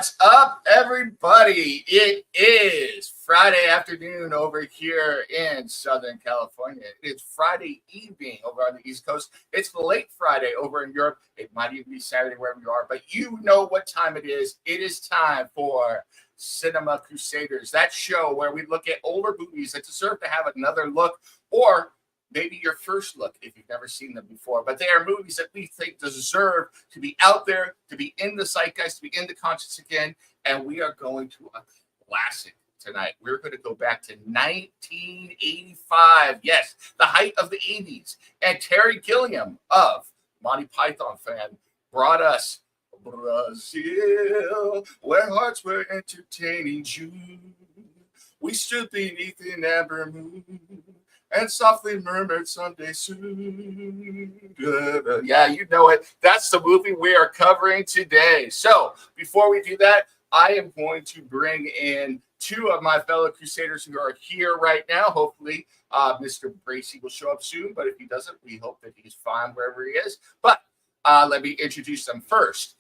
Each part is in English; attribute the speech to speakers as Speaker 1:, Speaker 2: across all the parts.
Speaker 1: What's up, everybody? It is Friday afternoon over here in Southern California. It's Friday evening over on the East Coast. It's late Friday over in Europe. It might even be Saturday wherever you are, but you know what time it is. It is time for Cinema Crusaders, that show where we look at older movies that deserve to have another look, or maybe your first look if you've never seen them before. But they are movies that we think deserve to be out there, to be in the zeitgeist, to be in the conscience again. And we are going to a classic tonight. We're going to go back to 1985. Yes, the height of the 80s. And Terry Gilliam of Monty Python fame brought us Brazil, where hearts were entertaining June. We stood beneath an amber moon and softly murmured someday soon. Yeah, you know it. That's the movie we are covering today. So before we do that, I am going to bring in two of my fellow Crusaders who are here right now. Hopefully, Mr. Bracey will show up soon, but if he doesn't, we hope that he's fine wherever he is. But let me introduce them first.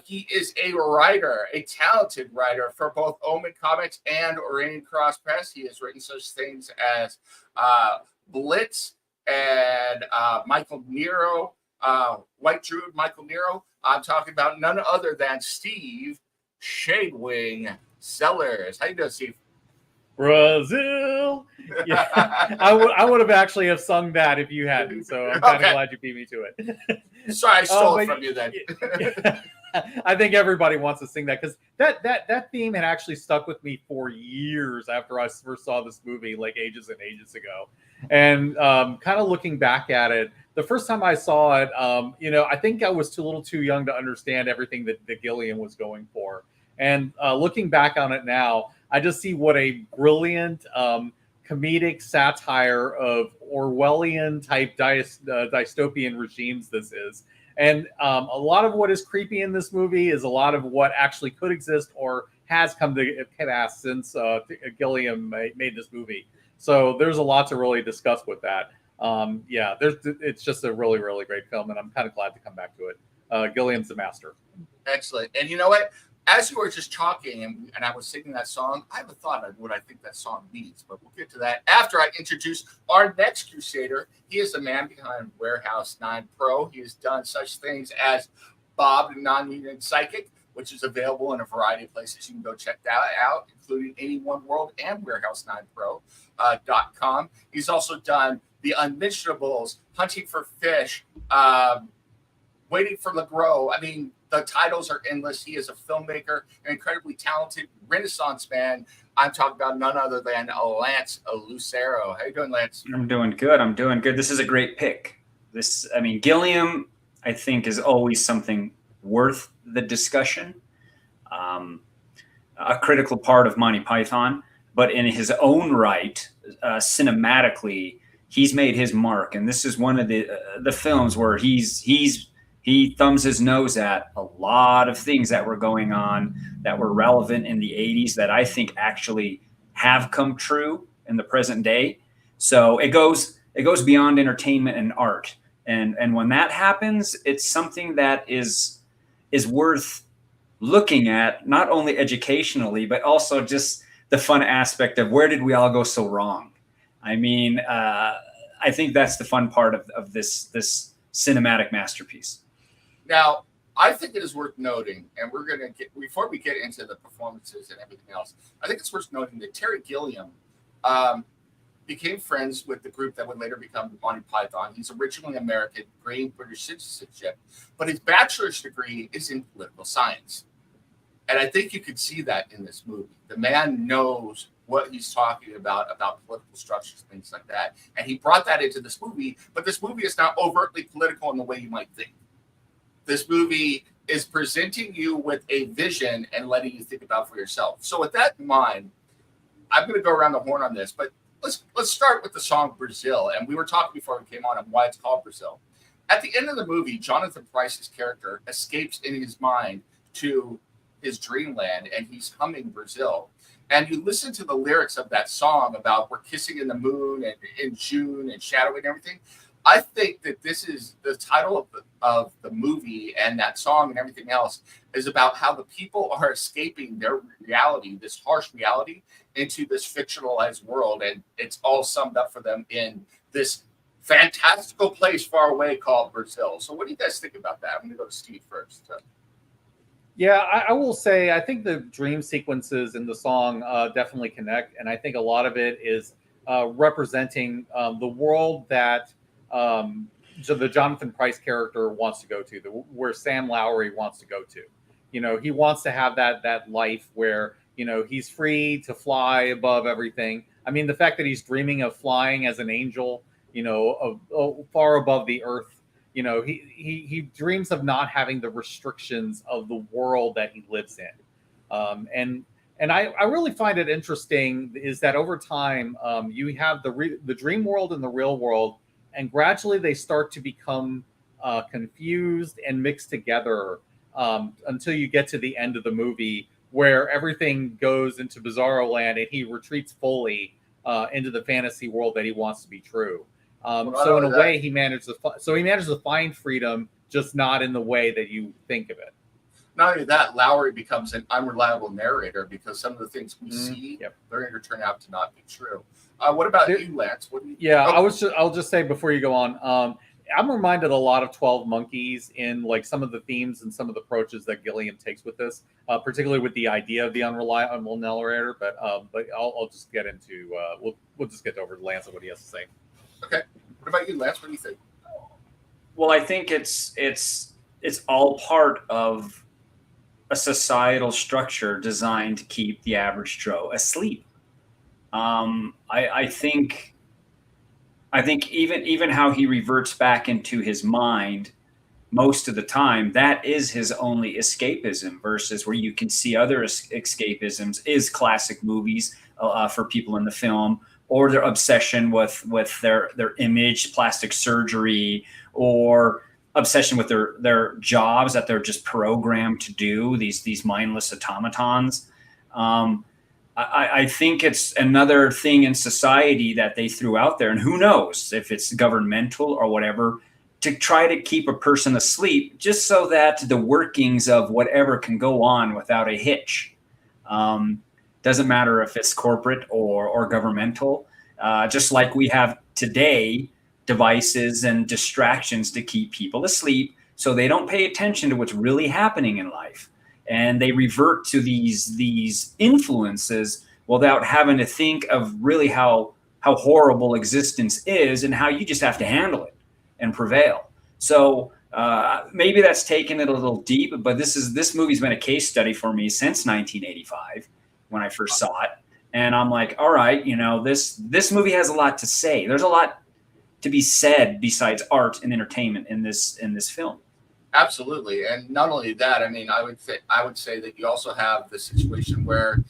Speaker 1: He is a writer, a talented writer for both Omen Comics and Rain Cross Press. He has written such things as Blitz and Michael Nero, White Druid Michael Nero. I'm talking about none other than Steve Shadewing Sellers. How you doing, Steve?
Speaker 2: Brazil. Yeah, I would have actually have sung that if you hadn't. So I'm kind of glad you beat me to it.
Speaker 1: Sorry, I stole it from you then.
Speaker 2: I think everybody wants to sing that because that theme had actually stuck with me for years after I first saw this movie, like ages and ages ago. And kind of looking back at it, the first time I saw it, I think I was a little too young to understand everything that Gilliam was going for. And looking back on it now, I just see what a brilliant comedic satire of Orwellian type dystopian regimes this is. And a lot of what is creepy in this movie is a lot of what actually could exist or has come to pass since Gilliam made this movie. So there's a lot to really discuss with that. It's just a really, really great film, and I'm kind of glad to come back to it. Gilliam's a master.
Speaker 1: Excellent. And you know what? As you were just talking and I was singing that song, I have a thought of what I think that song means, but we'll get to that after I introduce our next Crusader. He is the man behind Warehouse 9 Pro. He has done such things as Bob the Non-Union Psychic, which is available in a variety of places. You can go check that out, including Any One World and Warehouse9Pro.com. He's also done The Unmentionables, Hunting for Fish, Waiting for LeGros. I mean, the titles are endless. He is a filmmaker, an incredibly talented Renaissance man. I'm talking about none other than Lance Lucero. How you doing, Lance?
Speaker 3: I'm doing good. This is a great pick. Gilliam, I think, is always something worth the discussion. A critical part of Monty Python, but in his own right, cinematically, he's made his mark. And this is one of the films where he thumbs his nose at a lot of things that were going on that were relevant in the 80s that I think actually have come true in the present day. So it goes beyond entertainment and art. And when that happens, it's something that is worth looking at, not only educationally, but also just the fun aspect of where did we all go so wrong? I mean, I think that's the fun part of this cinematic masterpiece.
Speaker 1: Now, I think it is worth noting, and we're going to get, before we get into the performances and everything else, I think it's worth noting that Terry Gilliam became friends with the group that would later become Monty Python. He's originally American, gained British citizenship, but his bachelor's degree is in political science. And I think you could see that in this movie. The man knows what he's talking about political structures, things like that. And he brought that into this movie, but this movie is not overtly political in the way you might think. This movie is presenting you with a vision and letting you think about for yourself. So with that in mind, I'm going to go around the horn on this, but let's start with the song Brazil. And we were talking before we came on why it's called Brazil. At the end of the movie, Jonathan Pryce's character escapes in his mind to his dreamland, and he's humming Brazil. And you listen to the lyrics of that song about we're kissing in the moon and in June and shadowing and everything. I think that this is the title of the movie, and that song and everything else is about how the people are escaping their reality, this harsh reality, into this fictionalized world. And it's all summed up for them in this fantastical place far away called Brazil. So what do you guys think about that? I'm going to go to Steve first.
Speaker 2: Yeah, I will say I think the dream sequences in the song definitely connect, and I think a lot of it is representing the world that so the Jonathan Pryce character wants to go to, where Sam Lowry wants to go to. He wants to have that life where he's free to fly above everything. I mean, the fact that he's dreaming of flying as an angel, far above the earth. He dreams of not having the restrictions of the world that he lives in. And I really find it interesting is that over time, you have the dream world and the real world, and gradually they start to become confused and mixed together until you get to the end of the movie, where everything goes into Bizarro Land and he retreats fully into the fantasy world that he wants to be true. So in a way, he manages to find freedom, just not in the way that you think of it.
Speaker 1: Not only that, Lowry becomes an unreliable narrator because some of the things we see, they're going to turn out to not be true. What about you, Lance? What do you?
Speaker 2: Yeah, I'll just say before you go on, I'm reminded a lot of 12 Monkeys in like some of the themes and some of the approaches that Gilliam takes with this, particularly with the idea of the unreliable narrator. But I'll just get into we'll just get over to Lance and what he has to say.
Speaker 1: Okay. What about you, Lance? What do you think?
Speaker 3: Well, I think it's all part of a societal structure designed to keep the average Joe asleep. I think even how he reverts back into his mind most of the time, that is his only escapism, versus where you can see other escapisms is classic movies for people in the film, or their obsession with their image, plastic surgery, or obsession with their jobs that they're just programmed to do, these mindless automatons. I think it's another thing in society that they threw out there, and who knows if it's governmental or whatever, to try to keep a person asleep just so that the workings of whatever can go on without a hitch. Doesn't matter if it's corporate or governmental, just like we have today devices and distractions to keep people asleep so they don't pay attention to what's really happening in life. And they revert to these influences without having to think of really how horrible existence is and how you just have to handle it and prevail. So maybe that's taken it a little deep, but this movie's been a case study for me since 1985 when I first saw it. And I'm like, all right, this movie has a lot to say. There's a lot to be said besides art and entertainment in this film.
Speaker 1: Absolutely. And not only that, I mean, I would say that you also have the situation where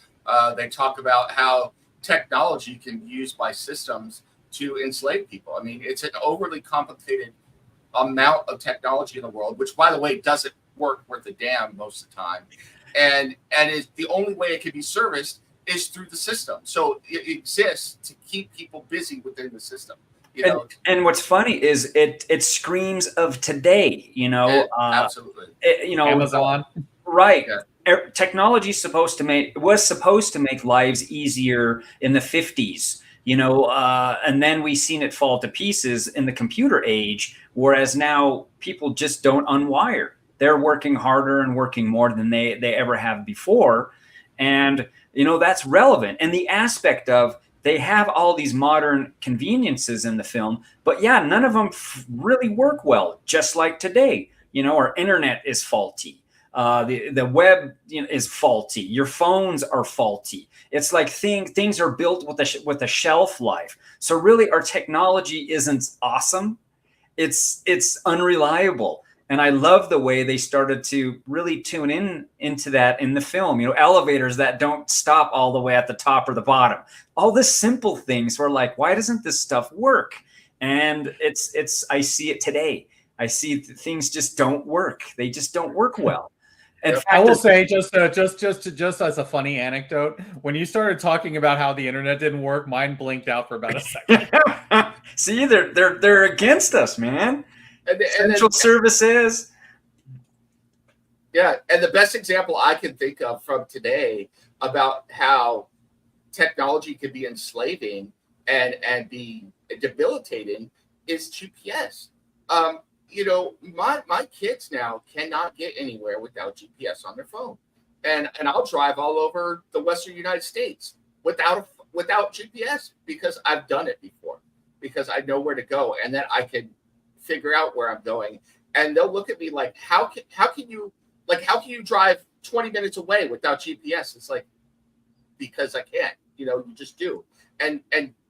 Speaker 1: they talk about how technology can be used by systems to enslave people. I mean, it's an overly complicated amount of technology in the world, which, by the way, doesn't work worth a damn most of the time. And is the only way it can be serviced is through the system. So it exists to keep people busy within the system.
Speaker 3: And what's funny is it screams of today,
Speaker 1: absolutely.
Speaker 2: Amazon.
Speaker 3: Right. Yeah. Technology was supposed to make lives easier in the 50s, and then we seen it fall to pieces in the computer age, whereas now people just don't unwire. They're working harder and working more than they ever have before. And, that's relevant. And the aspect of they have all these modern conveniences in the film, but none of them really work well, just like today. Our internet is faulty. The web is faulty. Your phones are faulty. It's like things are built with a shelf life. So really our technology isn't awesome. It's unreliable. And I love the way they started to really tune into that in the film. Elevators that don't stop all the way at the top or the bottom. All the simple things were like, why doesn't this stuff work? And I see it today. I see things just don't work. They just don't work well. In
Speaker 1: Yep.
Speaker 3: fact,
Speaker 2: I will say, just as a funny anecdote, when you started talking about how the internet didn't work, mine blinked out for about a second.
Speaker 3: see, they're against us, man.
Speaker 1: And then
Speaker 3: Central services.
Speaker 1: yeah, and the best example I can think of from today about how technology can be enslaving and be debilitating is GPS. You know, my kids now cannot get anywhere without GPS on their phone, and I'll drive all over the Western United States without GPS because I've done it before, because I know where to go, and then I can figure out where I'm going. And they'll look at me like, how can you drive 20 minutes away without GPS? It's like, because I can't. You know, you just do, and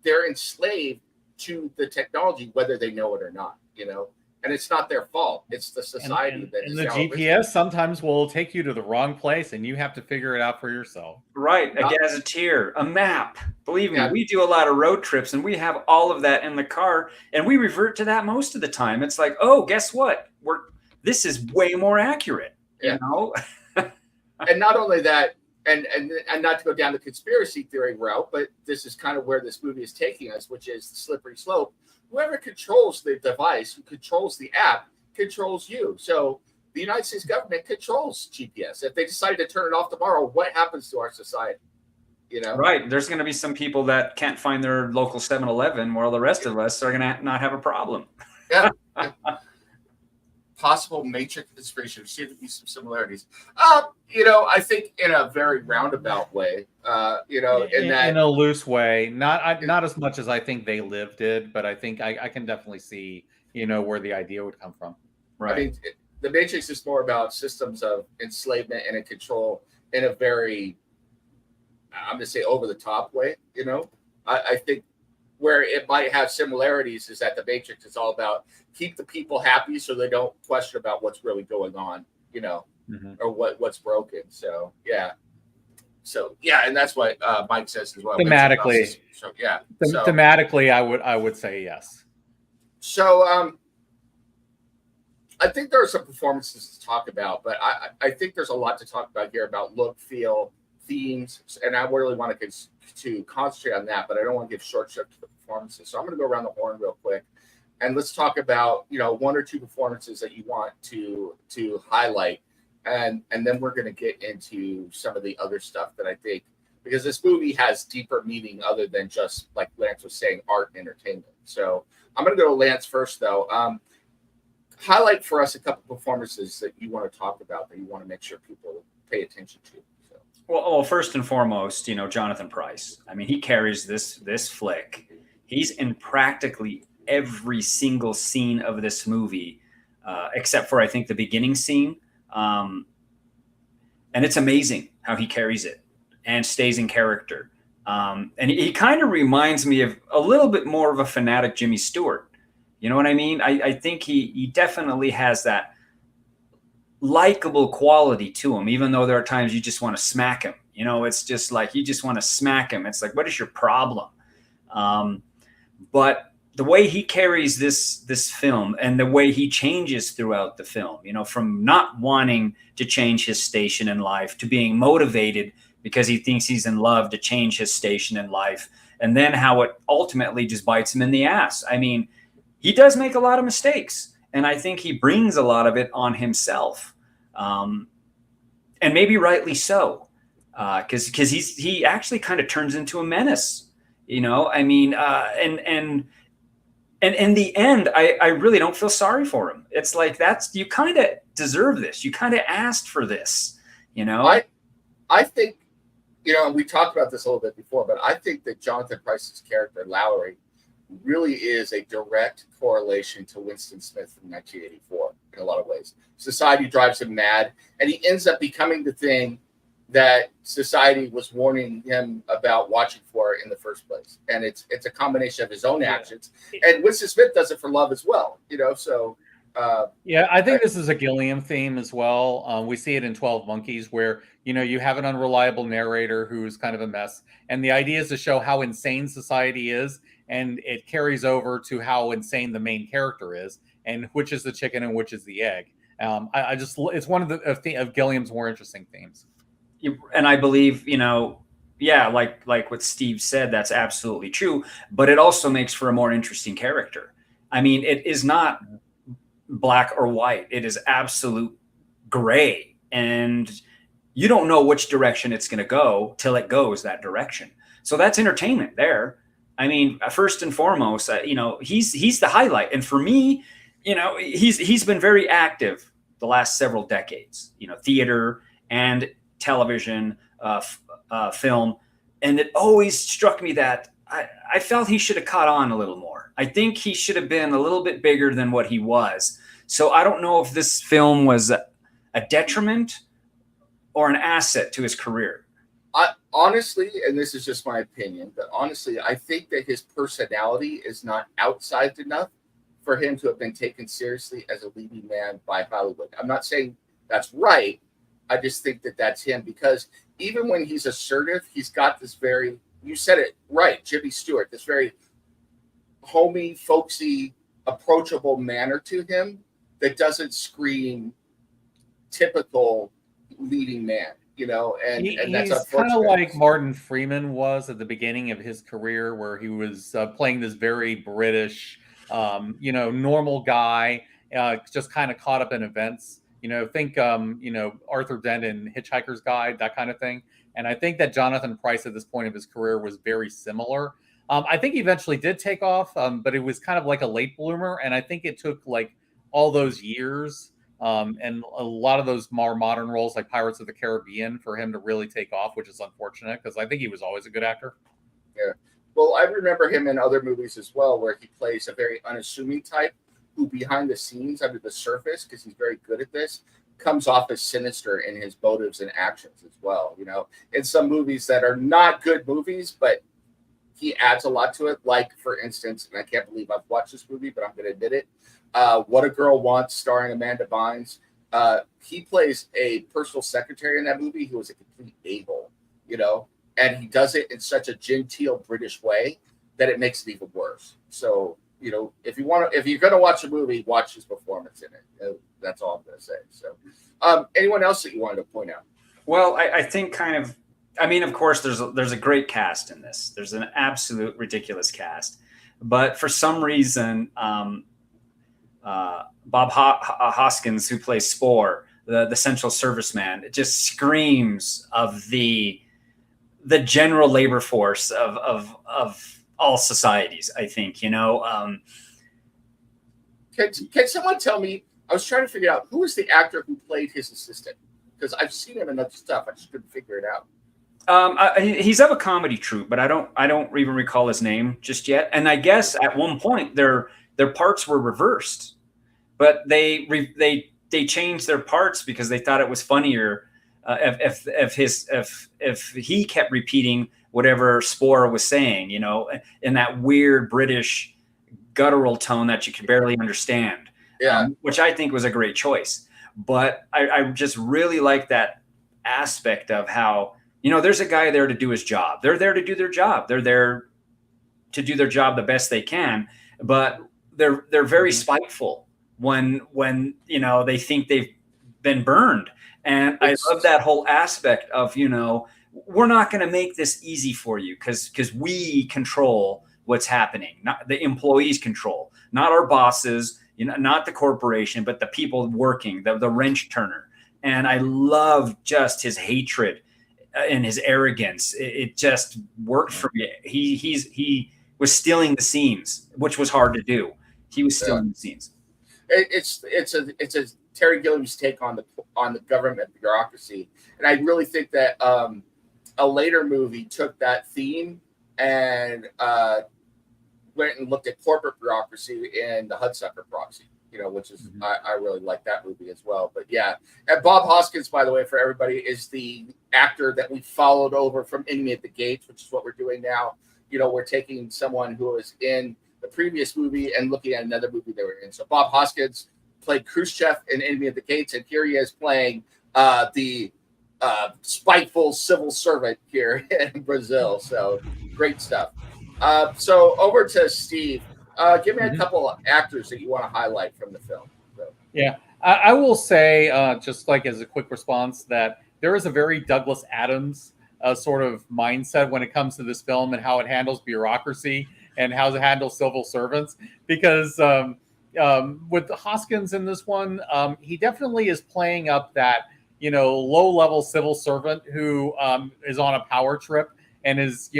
Speaker 1: they're enslaved to the technology, whether they know it or not. You know, and it's not their fault. It's the society that
Speaker 2: and
Speaker 1: is
Speaker 2: the
Speaker 1: now
Speaker 2: GPS sometimes will take you to the wrong place, and you have to figure it out for yourself.
Speaker 3: Right, a gazetteer, a map. Believe me,
Speaker 1: Yeah.
Speaker 3: we do a lot of road trips, and we have all of that in the car, and we revert to that most of the time. It's like, oh, guess what? This is way more accurate.
Speaker 1: Yeah.
Speaker 3: You know.
Speaker 1: And not only that, and not to go down the conspiracy theory route, but this is kind of where this movie is taking us, which is the slippery slope. Whoever controls the device, who controls the app, controls you. So the United States government controls GPS. If they decide to turn it off tomorrow, what happens to our society? You know,
Speaker 3: Right. There's going to be some people that can't find their local 7-Eleven, while the rest of us are going to not have a problem.
Speaker 1: Yeah. Possible Matrix inspiration. There seem to be some similarities. You know, I think in a very roundabout way. You know, in
Speaker 2: a loose way, not as much as I think They Live did, but I think I can definitely see, you know, where the idea would come from.
Speaker 3: Right.
Speaker 1: I mean, the Matrix is more about systems of enslavement and control in a very, I'm going to say, over the top way. You know, I think where it might have similarities is that the Matrix is all about keep the people happy so they don't question about what's really going on, you know, or what's broken. So yeah, and that's what Mike says as well.
Speaker 2: Thematically,
Speaker 1: so yeah,
Speaker 2: thematically, I would say yes.
Speaker 1: So I think there are some performances to talk about, but I think there's a lot to talk about here about look, feel, themes, and I really want to concentrate on that, but I don't want to give short shrift to the performances. So I'm going to go around the horn real quick, and let's talk about, you know, one or two performances that you want to highlight, and then we're going to get into some of the other stuff that I think, because this movie has deeper meaning other than just, like Lance was saying, art and entertainment. So I'm going to go to Lance first, though. Highlight for us a couple performances that you want to talk about, that you want to make sure people pay attention to. So.
Speaker 3: Well, first and foremost, you know, Jonathan Pryce. I mean, he carries this flick. He's in practically every single scene of this movie, except for, I think, the beginning scene. And it's amazing how he carries it and stays in character. And he kind of reminds me of a little bit more of a fanatic Jimmy Stewart. You know what I mean? I think he definitely has that likable quality to him, even though there are times you just want to smack him. You know, it's just like you just want to smack him. It's like, what is your problem? But the way he carries this film and the way he changes throughout the film, you know, from not wanting to change his station in life to being motivated because he thinks he's in love to change his station in life, and then how it ultimately just bites him in the ass. I mean, he does make a lot of mistakes, and I think he brings a lot of it on himself, and maybe rightly so, because he actually kind of turns into a menace. You know, I mean, and in the end, I really don't feel sorry for him. It's like, you kind of deserve this. You kind of asked for this. You know,
Speaker 1: I think, you know, and we talked about this a little bit before, but I think that Jonathan Pryce's character Lowry really is a direct correlation to Winston Smith in 1984 in a lot of ways. Society drives him mad, and he ends up becoming the thing that society was warning him about watching for in the first place. And it's a combination of his own actions. And Winston Smith does it for love as well, you know, so.
Speaker 2: I think this is a Gilliam theme as well. We see it in 12 Monkeys, where, you know, you have an unreliable narrator who's kind of a mess. And the idea is to show how insane society is, and it carries over to how insane the main character is, and which is the chicken and which is the egg. I just it's one of of Gilliam's more interesting themes.
Speaker 3: And I believe, yeah, like what Steve said, that's absolutely true. But it also makes for a more interesting character. I mean, it is not black or white. It is absolute gray, and you don't know which direction it's going to go till it goes that direction. So that's entertainment there. I mean, first and foremost, he's the highlight, and for me, he's been very active the last several decades. Theater and television, film, and it always struck me that I felt he should have caught on a little more. I think he should have been a little bit bigger than what he was. So I don't know if this film was a detriment or an asset to his career.
Speaker 1: Honestly, and this is just my opinion, but honestly, I think that his personality is not outsized enough for him to have been taken seriously as a leading man by Hollywood. I'm not saying that's right. I just think that that's him, because even when he's assertive, he's got this very, you said it right, Jimmy Stewart, this very homey, folksy, approachable manner to him that doesn't scream typical leading man, and that's
Speaker 2: he's kind of like Martin Freeman was at the beginning of his career, where he was playing this very British, normal guy, just kind of caught up in events. Think Arthur Dent in Hitchhiker's Guide, that kind of thing. And I think that Jonathan Pryce at this point of his career was very similar. I think he eventually did take off, but it was kind of like a late bloomer, and I think it took like all those years. And a lot of those more modern roles like Pirates of the Caribbean for him to really take off, which is unfortunate because I think he was always a good actor.
Speaker 1: Yeah. Well, I remember him in other movies as well, where he plays a very unassuming type who behind the scenes, under the surface, because he's very good at this, comes off as sinister in his motives and actions as well. In some movies that are not good movies, but he adds a lot to it. Like, for instance, and I can't believe I've watched this movie, but I'm going to admit it, What a Girl Wants, starring Amanda Bynes. He plays a personal secretary in that movie who is a complete a-hole, and he does it in such a genteel British way that it makes it even worse. So, if you're going to watch a movie, watch his performance in it. That's all I'm going to say. So, anyone else that you wanted to point out?
Speaker 3: Well, I think of course, there's a great cast in this. There's an absolute ridiculous cast, but for some reason, Bob Hoskins, who plays Spore, the Central Serviceman, it just screams of the general labor force of all societies. I think, Can
Speaker 1: someone tell me? I was trying to figure out who was the actor who played his assistant, because I've seen him in other stuff. I just couldn't figure it out.
Speaker 3: He's of a comedy troupe, but I don't even recall his name just yet. And I guess at one point their parts were reversed, but they changed their parts because they thought it was funnier if he kept repeating whatever Spore was saying, in that weird British guttural tone that you could barely understand.
Speaker 1: Yeah,
Speaker 3: which I think was a great choice. But I just really like that aspect of how, there's a guy there to do his job. They're there to do their job. They're there to do their job the best they can, but they're very spiteful when they think they've been burned. And I love that whole aspect of, we're not going to make this easy for you because we control what's happening. Not the employees control, not our bosses, not the corporation, but the people working, the wrench turner. And I love just his hatred and his arrogance. It just worked for me. He was stealing the scenes, which was hard to do. He was stealing the scenes.
Speaker 1: It's a Terry Gilliam's take on the government bureaucracy, and I really think that a later movie took that theme and went and looked at corporate bureaucracy in the Hudsucker Proxy, which is I really like that movie as well. But yeah, and Bob Hoskins, by the way, for everybody, is the actor that we followed over from Enemy at the Gates, which is what we're doing now. We're taking someone who was in the previous movie and looking at another movie they were in. So Bob Hoskins played Khrushchev in Enemy at the Gates, and here he is playing the spiteful civil servant here in Brazil. So great stuff. So over to Steve. Give me a couple of actors that you want to highlight from the film. So.
Speaker 2: Yeah. I will say, just like as a quick response, that there is a very Douglas Adams sort of mindset when it comes to this film and how it handles bureaucracy and how it handles civil servants. Because with Hoskins in this one, he definitely is playing up that, low-level civil servant who is on a power trip and is,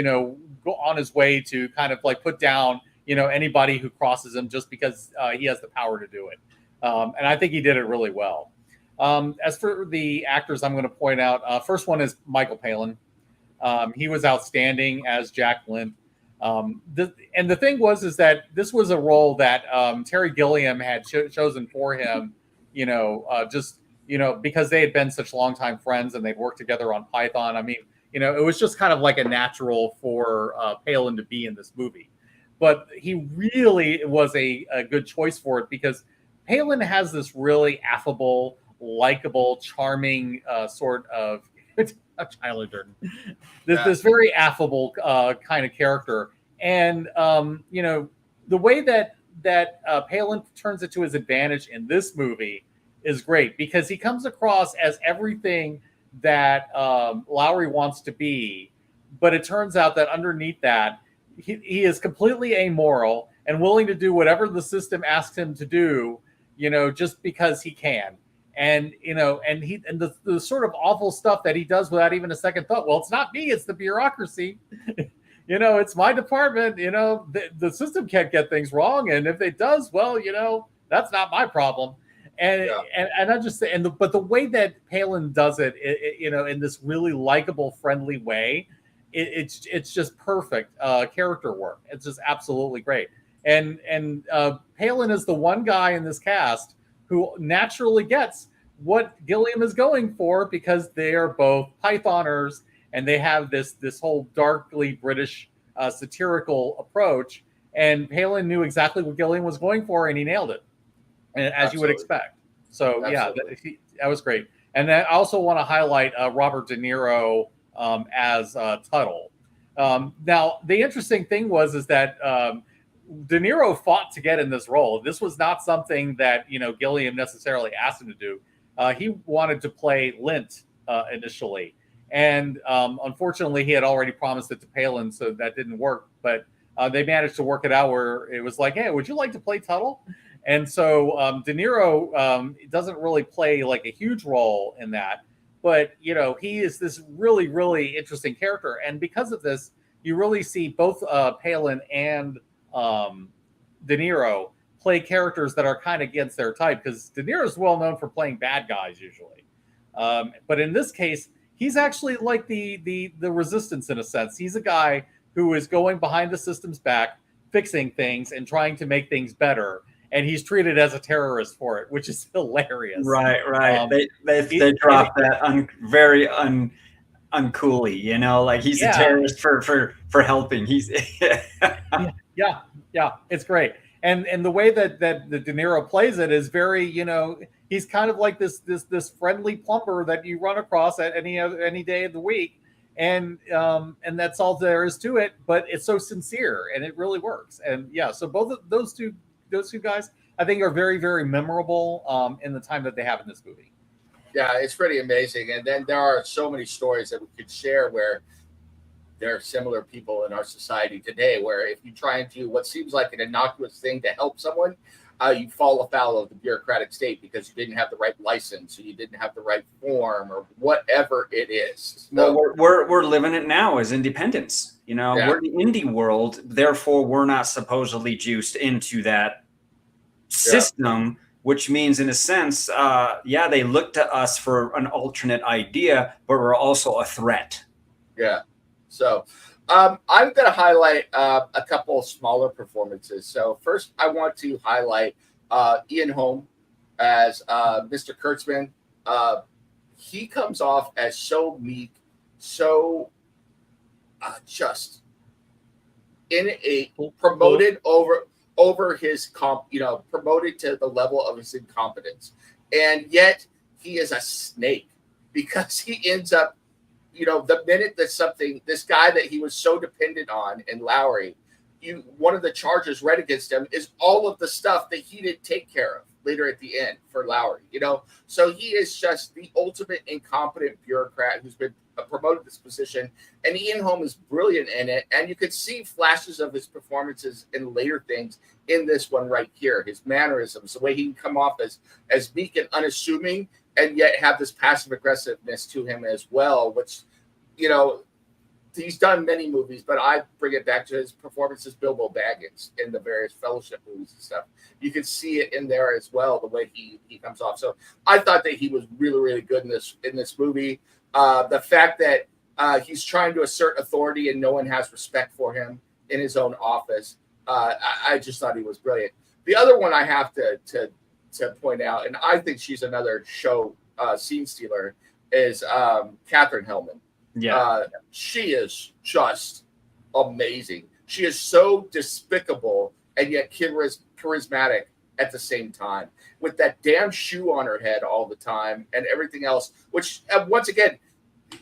Speaker 2: on his way to kind of like put down, anybody who crosses him just because he has the power to do it. And I think he did it really well. As for the actors, I'm going to point out, first one is Michael Palin. He was outstanding as Jack Lint. The thing is that this was a role that Terry Gilliam had chosen for him, because they had been such longtime friends and they'd worked together on Python. I mean, it was just kind of like a natural for Palin to be in this movie. But he really was a good choice for it because Palin has this really affable, likable, charming sort of Tyler Durden. This very affable kind of character. And, the way that Palin turns it to his advantage in this movie is great because he comes across as everything that Lowry wants to be. But it turns out that underneath that, he is completely amoral and willing to do whatever the system asks him to do, just because he can. And, and the sort of awful stuff that he does without even a second thought. Well, it's not me, it's the bureaucracy. It's my department, the system can't get things wrong. And if it does, well, that's not my problem. And I just say, but the way that Palin does it, in this really likable, friendly way, it's just perfect character work. It's just absolutely great. And Palin is the one guy in this cast who naturally gets what Gilliam is going for because they are both Pythoners and they have this whole darkly British satirical approach. And Palin knew exactly what Gilliam was going for, and he nailed it, as you would expect. So that was great. And then I also want to highlight Robert De Niro as Tuttle. Now, the interesting thing is that De Niro fought to get in this role. This was not something that Gilliam necessarily asked him to do. He wanted to play Lint initially, and unfortunately, he had already promised it to Palin, so that didn't work. But they managed to work it out where it was like, "Hey, would you like to play Tuttle?" And so De Niro doesn't really play like a huge role in that, but he is this really, really interesting character, and because of this, you really see both Palin and De Niro play characters that are kind of against their type because De Niro is well known for playing bad guys usually, but in this case, he's actually like the resistance in a sense. He's a guy who is going behind the system's back, fixing things and trying to make things better. And he's treated as a terrorist for it, which is hilarious.
Speaker 3: Right. They drop that very uncoolly, like he's a terrorist for helping. He's
Speaker 2: yeah, it's great. And the way that the De Niro plays it is very, he's kind of like this friendly plumber that you run across at any day of the week, and that's all there is to it. But it's so sincere, and it really works. And so both of those two guys, I think, are very, very memorable in the time that they have in this movie.
Speaker 1: Yeah, it's pretty amazing. And then there are so many stories that we could share where there are similar people in our society today where if you try and do what seems like an innocuous thing to help someone, you fall afoul of the bureaucratic state because you didn't have the right license or you didn't have the right form or whatever it is.
Speaker 3: So, well, we're living it now as independents. We're the indie world. Therefore, we're not supposedly juiced into that system, which means in a sense, they look to us for an alternate idea, but we're also a threat.
Speaker 1: Yeah. So I'm going to highlight a couple of smaller performances. So first, I want to highlight Ian Holm as Mr. Kurtzman. He comes off as so meek, so just in a promoted over his promoted to the level of his incompetence, and yet he is a snake because he ends up. The minute that this guy that he was so dependent on in Lowry, one of the charges read against him is all of the stuff that he didn't take care of. later at the end for Lowry, So he is just the ultimate incompetent bureaucrat who's been promoted to this position. And Ian Holm is brilliant in it. And you could see flashes of his performances in later things in this one right here. His mannerisms, the way he can come off as meek and unassuming and yet have this passive aggressiveness to him as well, which, he's done many movies, but I bring it back to his performance as Bilbo Baggins in the various Fellowship movies and stuff. You can see it in there as well, the way he comes off. So I thought that he was really, really good in this movie. The fact that he's trying to assert authority and no one has respect for him in his own office, I just thought he was brilliant. The other one I have to point out, and I think she's another show scene stealer, is Katherine Hellman.
Speaker 3: Yeah,
Speaker 1: she is just amazing. She is so despicable and yet charismatic at the same time, with that damn shoe on her head all the time and everything else, which once again,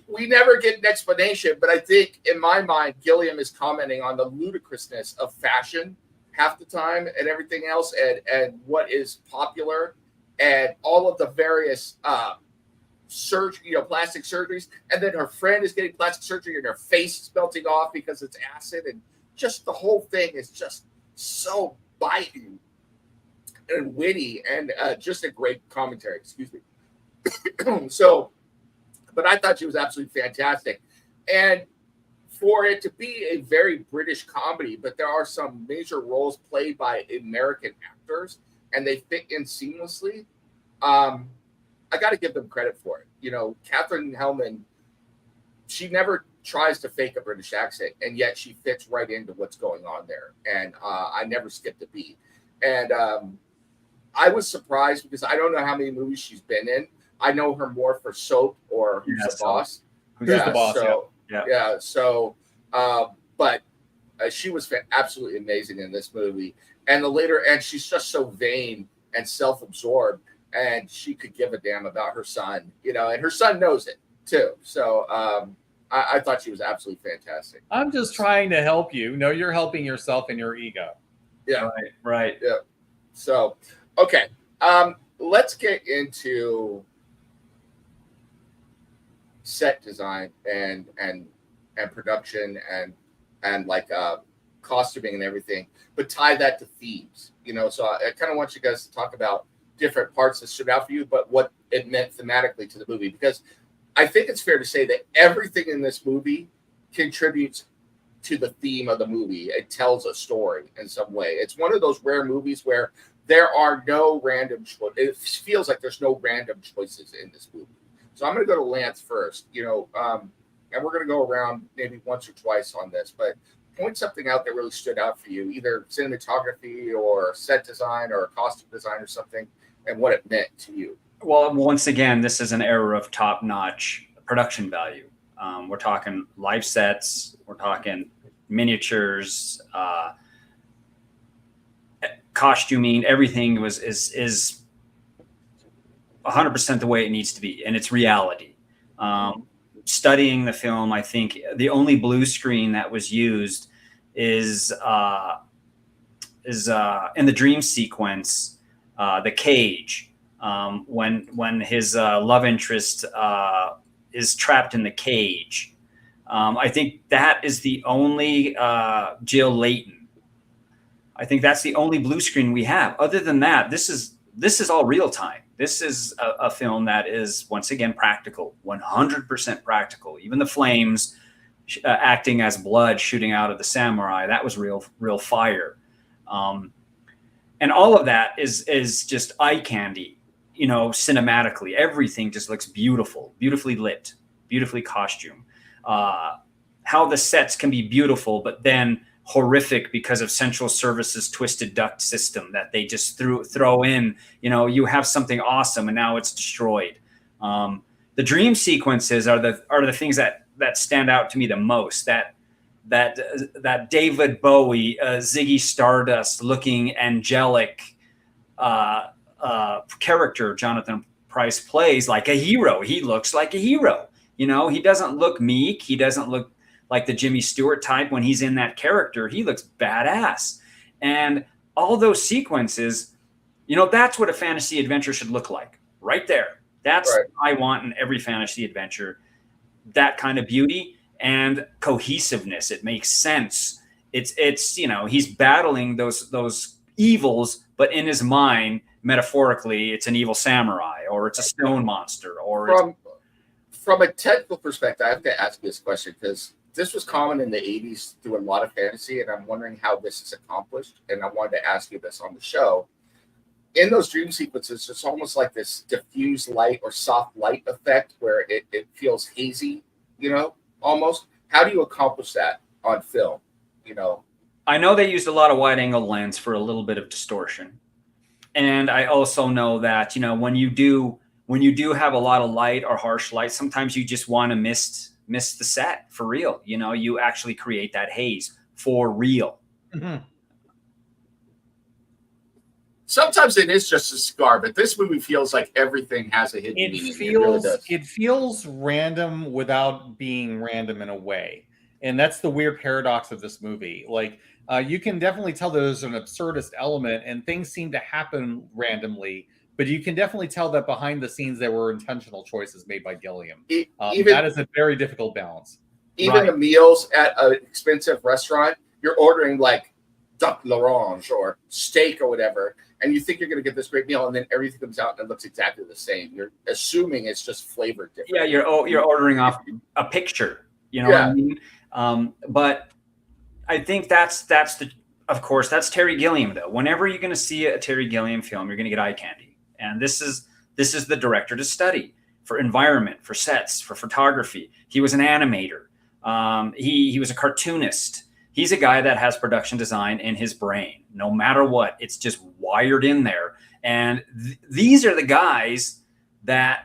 Speaker 1: we never get an explanation, but I think in my mind, Gilliam is commenting on the ludicrousness of fashion half the time and everything else, and what is popular and all of the various plastic surgeries, and then her friend is getting plastic surgery and her face is melting off because it's acid, and just the whole thing is just so biting and witty and just a great commentary. Excuse me. But I thought she was absolutely fantastic, and for it to be a very British comedy, but there are some major roles played by American actors, and they fit in seamlessly. I got to give them credit for it. Katherine Hellman, she never tries to fake a British accent, and yet she fits right into what's going on there. And I never skipped a beat. And I was surprised because I don't know how many movies she's been in. I know her more for Soap or Who's the Boss.
Speaker 2: Who's the Boss?
Speaker 1: But she was absolutely amazing in this movie. And she's just so vain and self-absorbed. And she could give a damn about her son, and her son knows it too. So I thought she was absolutely fantastic.
Speaker 2: I'm just trying to help you. No, you're helping yourself and your ego.
Speaker 1: Yeah.
Speaker 3: Right.
Speaker 1: Yeah. So, okay. Let's get into set design and production and like costuming and everything, but tie that to themes, So I kind of want you guys to talk about different parts that stood out for you, but what it meant thematically to the movie, because I think it's fair to say that everything in this movie contributes to the theme of the movie. It tells a story in some way. It's one of those rare movies where there are no random choices. It feels like there's no random choices in this movie. So I'm going to go to Lance first, and we're going to go around maybe once or twice on this, but point something out that really stood out for you, either cinematography or set design or costume design or something, and what it meant to you.
Speaker 3: Well, once again, this is an era of top-notch production value. We're talking live sets, we're talking miniatures, costuming. Everything is 100% the way it needs to be, and it's reality. Studying the film, I think the only blue screen that was used is in the dream sequence. The cage, when his love interest is trapped in the cage. I think that is the only Jill Layton. I think that's the only blue screen we have. Other than that, this is all real time. This is a film that is, once again, practical, 100% practical. Even the flames acting as blood shooting out of the samurai, that was real fire. And all of that is just eye candy, cinematically. Everything just looks beautiful, beautifully lit, beautifully costumed. How the sets can be beautiful, but then horrific because of Central Services twisted duct system that they just throw in. You have something awesome and now it's destroyed. The dream sequences are the things that stand out to me the most. That David Bowie, Ziggy Stardust looking angelic character Jonathan Pryce plays like a hero. He looks like a hero. He doesn't look meek. He doesn't look like the Jimmy Stewart type. When he's in that character, he looks badass. And all those sequences, That's what a fantasy adventure should look like right there. That's
Speaker 1: Right.
Speaker 3: what I want in every fantasy adventure. That kind of beauty and cohesiveness. It makes sense. It's he's battling those evils, but in his mind, metaphorically, it's an evil samurai, or it's a stone monster, or
Speaker 1: From a technical perspective, I have to ask you this question because this was common in the 80s through a lot of fantasy, and I'm wondering how this is accomplished. And I wanted to ask you this on the show. In those dream sequences, it's almost like this diffuse light or soft light effect where it feels hazy, almost. How do you accomplish that on film?
Speaker 3: I know they used a lot of wide angle lens for a little bit of distortion. And I also know that, when you do have a lot of light or harsh light, sometimes you just want to miss the set for real. You actually create that haze for real.
Speaker 2: Mm-hmm.
Speaker 1: Sometimes it is just a scar, but this movie feels like everything has a hidden meaning.
Speaker 2: It feels random without being random in a way. And that's the weird paradox of this movie. Like, you can definitely tell there's an absurdist element and things seem to happen randomly, but you can definitely tell that behind the scenes there were intentional choices made by Gilliam. That is a very difficult balance.
Speaker 1: Even the meals at an expensive restaurant, you're ordering like duck l'orange or steak or whatever, and you think you're going to get this great meal, and then everything comes out and it looks exactly the same. You're assuming it's just flavored different.
Speaker 3: Yeah, you're ordering off a picture. What I mean? But I think that's Terry Gilliam though. Whenever you're going to see a Terry Gilliam film, you're going to get eye candy, and this is the director to study for environment, for sets, for photography. He was an animator. He was a cartoonist. He's a guy that has production design in his brain. No matter what, it's just wired in there. And these are the guys that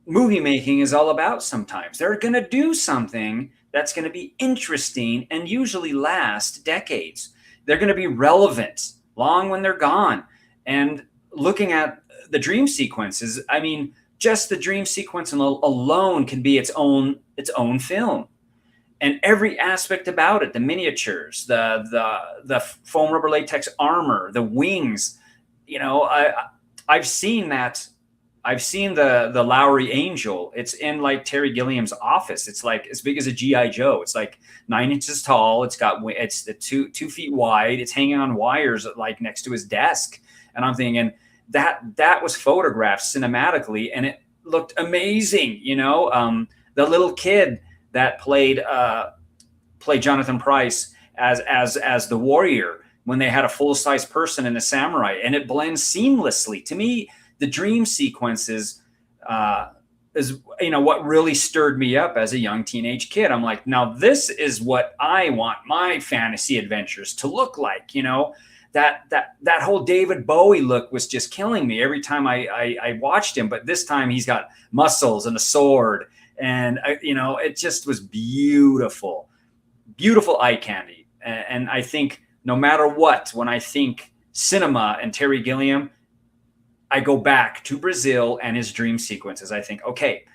Speaker 3: movie making is all about sometimes. They're going to do something that's going to be interesting and usually last decades. They're going to be relevant long when they're gone. And looking at the dream sequences, I mean, just the dream sequence alone can be its own film. And every aspect about it, the miniatures, the foam rubber latex armor, the wings, I've seen that. I've seen the Lowry Angel. It's in like Terry Gilliam's office. It's like as big as a GI Joe. It's like 9 inches tall. It's the 2 feet wide. It's hanging on wires like next to his desk. And I'm thinking that was photographed cinematically, and it looked amazing. The little kid that played Jonathan Pryce as the warrior when they had a full-size person and a samurai, and it blends seamlessly. To me, the dream sequences is what really stirred me up as a young teenage kid. I'm like, now this is what I want my fantasy adventures to look like. That whole David Bowie look was just killing me every time I watched him. But this time he's got muscles and a sword. And, it just was beautiful, beautiful eye candy. And I think no matter what, when I think cinema and Terry Gilliam, I go back to Brazil and his dream sequences. I think, okay,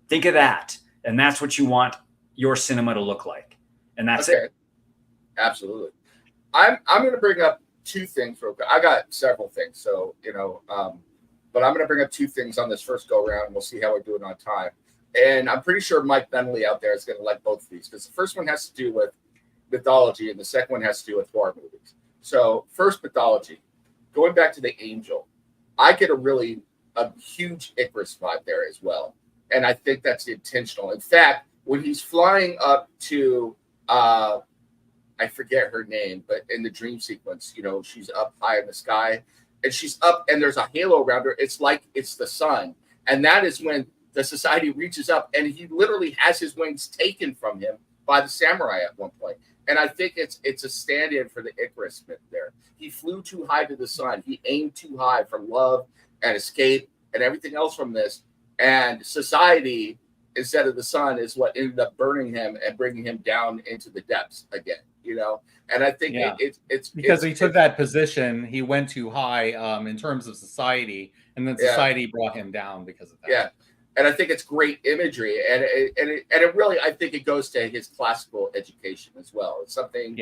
Speaker 3: think of that. And that's what you want your cinema to look like. And that's it.
Speaker 1: Absolutely. I'm going to bring up 2 things real quick. I got several things. So, but I'm going to bring up 2 things on this first go around. We'll see how we're doing on time. And I'm pretty sure Mike Bentley out there is going to like both of these because the first one has to do with mythology and the second one has to do with horror movies. So first, mythology. Going back to the angel, I get a huge Icarus vibe there as well. And I think that's intentional. In fact, when he's flying up to, I forget her name, but in the dream sequence, she's up high in the sky and she's up and there's a halo around her. It's like it's the sun. And that is when the society reaches up and he literally has his wings taken from him by the samurai at one point. And I think it's a stand-in for the Icarus myth there. He flew too high to the sun. He aimed too high for love and escape and everything else from this. And society, instead of the sun, is what ended up burning him and bringing him down into the depths again. And I think it's because
Speaker 2: he took that position. He went too high in terms of society, and then society brought him down because of that.
Speaker 1: Yeah. And I think it's great imagery, and it really, I think it goes to his classical education as well. It's something